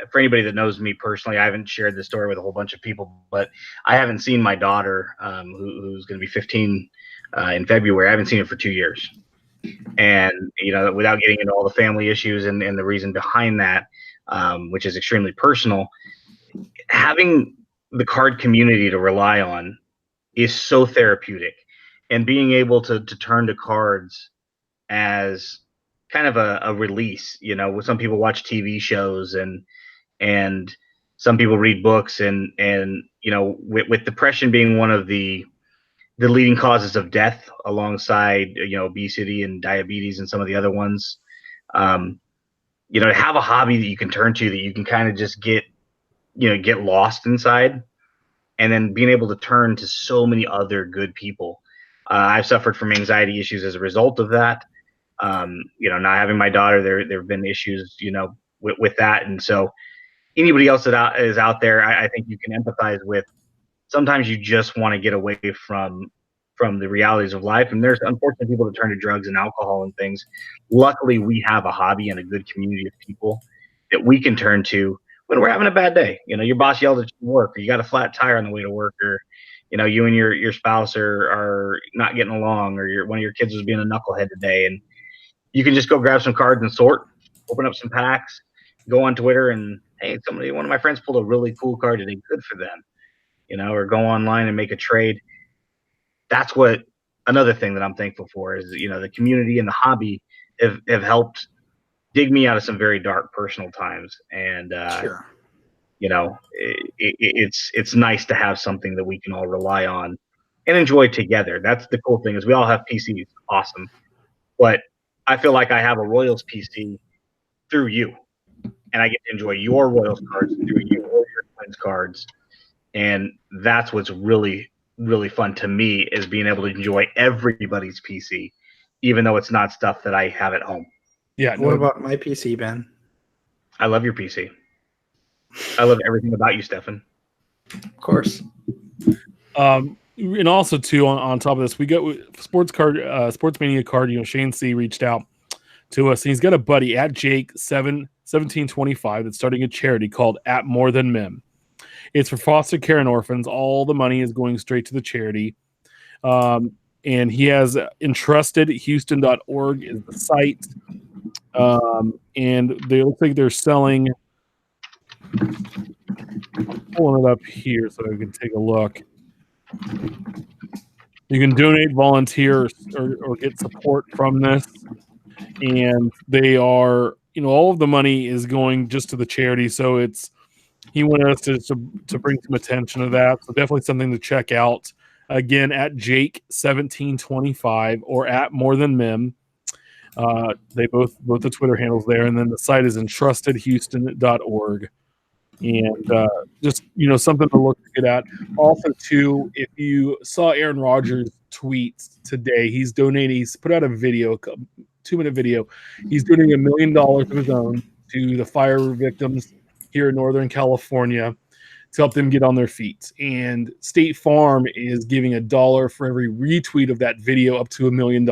For anybody that knows me personally, I haven't shared this story with a whole bunch of people, but I haven't seen my daughter, who's going to be 15 in February. I haven't seen her for 2 years. And, without getting into all the family issues and the reason behind that, which is extremely personal, having the card community to rely on is so therapeutic. And being able to turn to cards as kind of a release, some people watch TV shows and some people read books, and with depression being one of the leading causes of death alongside obesity and diabetes and some of the other ones, to have a hobby that you can turn to, that you can kind of just get lost inside, and then being able to turn to so many other good people. I've suffered from anxiety issues as a result of that. Not having my daughter, there have been issues, with that. And so anybody else that is out there, I think you can empathize with. Sometimes you just want to get away from the realities of life. And there's unfortunately people that turn to drugs and alcohol and things. Luckily, we have a hobby and a good community of people that we can turn to when we're having a bad day. Your boss yelled at you at work, or you got a flat tire on the way to work, or you and your spouse are not getting along, or one of your kids was being a knucklehead today, and you can just go grab some cards and sort, open up some packs, go on Twitter, and hey, one of my friends pulled a really cool card today, good for them, or go online and make a trade. That's another thing that I'm thankful for is, the community and the hobby have helped dig me out of some very dark personal times. And, Sure. It's nice to have something that we can all rely on and enjoy together. That's the cool thing, is we all have PCs. Awesome. But I feel like I have a Royals PC through you, and I get to enjoy your Royals cards through you, or your Twins cards. And that's what's really, really fun to me, is being able to enjoy everybody's PC, even though it's not stuff that I have at home. Yeah. What about my PC, Ben? I love your PC. I love everything about you, Stefan. Of course. And also too, on top of this, we got Sportsmania card. Shane C reached out to us, and he's got a buddy at Jake 1725 that's starting a charity called At More Than Men. It's for foster care and orphans. All the money is going straight to the charity. And he has entrustedhouston.org is the site. And they look like they're selling. I'm pulling it up here so I can take a look. You can donate, volunteer, or get support from this. And they are, all of the money is going just to the charity. So he wanted us to bring some attention to that. So definitely something to check out. Again, at Jake1725 or at More Than Mem. They both the Twitter handles there, and then the site is entrustedhouston.org. And just something to look at. Also, too, if you saw Aaron Rodgers' tweets today, he's donating. He's put out a video, 2-minute video. He's donating $1 million of his own to the fire victims here in Northern California to help them get on their feet. And State Farm is giving $1 for every retweet of that video up to $1 million.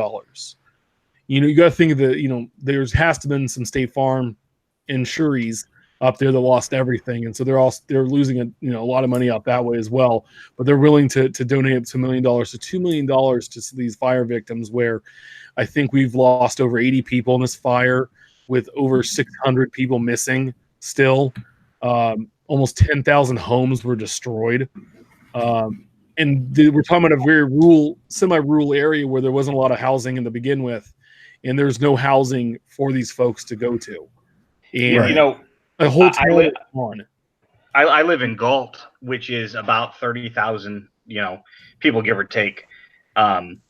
You got to think of there has to been some State Farm insurees up there that lost everything, and so they're losing a lot of money out that way as well. But they're willing to donate up to $1 million, so $2 million to these fire victims. Where I think we've lost over 80 people in this fire, with over 600 people missing still. Almost 10,000 homes were destroyed. And we're talking about a very semi-rural area where there wasn't a lot of housing to begin with, and there's no housing for these folks to go to. And a whole I live in Galt, which is about 30,000, people, give or take. And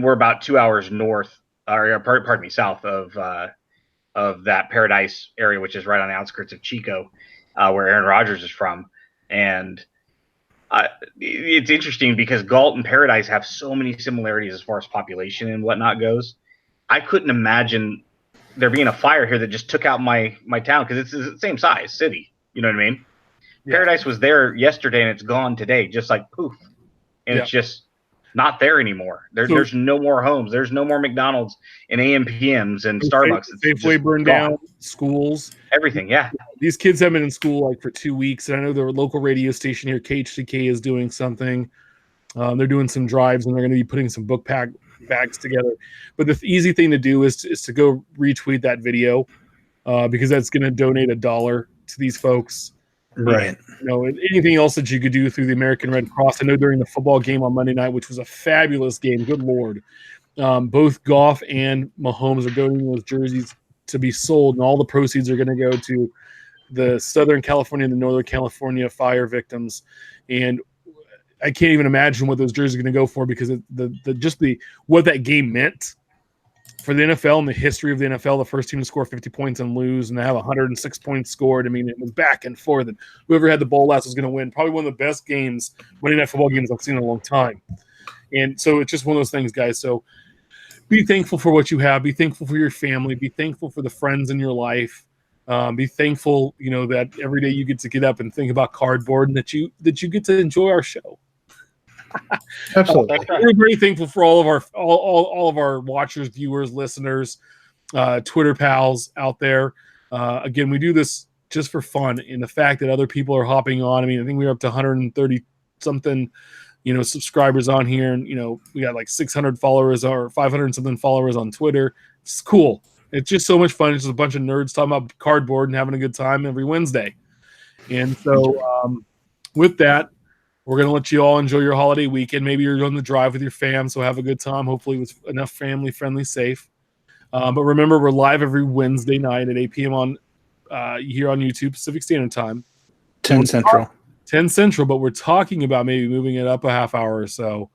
we're about 2 hours north, or pardon me, south of that Paradise area, which is right on the outskirts of Chico, where Aaron Rodgers is from. And it's interesting because Galt and Paradise have so many similarities as far as population and whatnot goes. I couldn't imagine there being a fire here that just took out my town, because it's the same size city. You know what I mean? Yeah. Paradise was there yesterday and it's gone today, just like poof. And it's just not there anymore. There's no more homes. There's no more McDonald's and AMPMs and Starbucks. Safeway burned down, schools. Everything, yeah. These kids have been in school for 2 weeks. And I know the local radio station here, KHTK, is doing something. They're doing some drives, and they're going to be putting some book bags together. But the easy thing to do is to go retweet that video, because that's going to donate $1 to these folks. Right. Anything else that you could do through the American Red Cross. I know during the football game on Monday night, which was a fabulous game, good Lord, both Goff and Mahomes are donating those jerseys to be sold, and all the proceeds are going to go to the Southern California and the Northern California fire victims. And I can't even imagine what those jerseys are going to go for, because what that game meant for the NFL and the history of the NFL. The first team to score 50 points and lose, and to have 106 points scored. I mean, it was back and forth, and whoever had the ball last was going to win. Probably one of the best Monday Night Football games I've seen in a long time. And so it's just one of those things, guys. So be thankful for what you have. Be thankful for your family. Be thankful for the friends in your life. Be thankful, that every day you get to get up and think about cardboard, and that you get to enjoy our show. Absolutely. We're very thankful for all of our watchers, viewers, listeners, Twitter pals out there. Again, we do this just for fun, and the fact that other people are hopping on. I mean, I think we're up to 130 something, subscribers on here, and we got like 600 followers or 500 something followers on Twitter. It's cool. It's just so much fun. It's just a bunch of nerds talking about cardboard and having a good time every Wednesday. And so, with that, we're going to let you all enjoy your holiday weekend. Maybe you're on the drive with your fam, so have a good time. Hopefully with enough family-friendly, safe. But remember, we're live every Wednesday night at 8 p.m. here on YouTube, Pacific Standard Time. 10 Central. 10 Central, but we're talking about maybe moving it up a half hour or so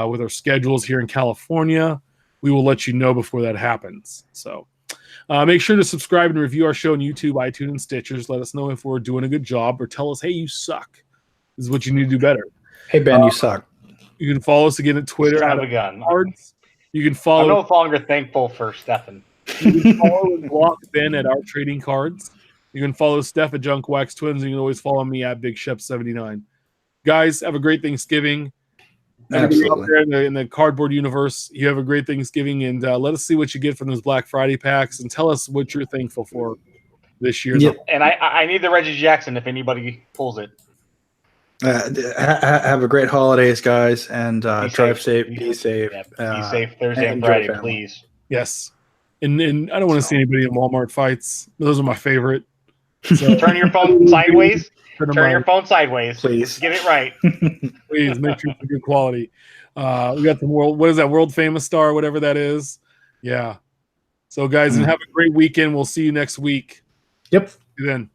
with our schedules here in California. We will let you know before that happens. So make sure to subscribe and review our show on YouTube, iTunes, and Stitchers. Let us know if we're doing a good job, or tell us, hey, you suck. This is what you need to do better. Hey, Ben, you suck. You can follow us again at Twitter. Cards. You can follow. I'm no longer thankful for Stefan. You can follow and block Ben at Art Trading Cards. You can follow Steph at Junk Wax Twins, and you can always follow me at Big Shep 79. Guys, have a great Thanksgiving. Everybody out there in the cardboard universe, you have a great Thanksgiving, and let us see what you get from those Black Friday packs, and tell us what you're thankful for this year. Yep. And I need the Reggie Jackson if anybody pulls it. Have a great holidays, guys, and drive safe. Be safe. Yeah, be safe Thursday and Friday, please. Yes. And I don't want to see anybody in Walmart fights. Those are my favorite. So. Turn your phone sideways Turn your phone sideways. Please. Get it right. Please make sure it's good quality. We got the what is that, world famous star, whatever that is. Yeah. So guys, and have a great weekend. We'll see you next week. Yep. See you then.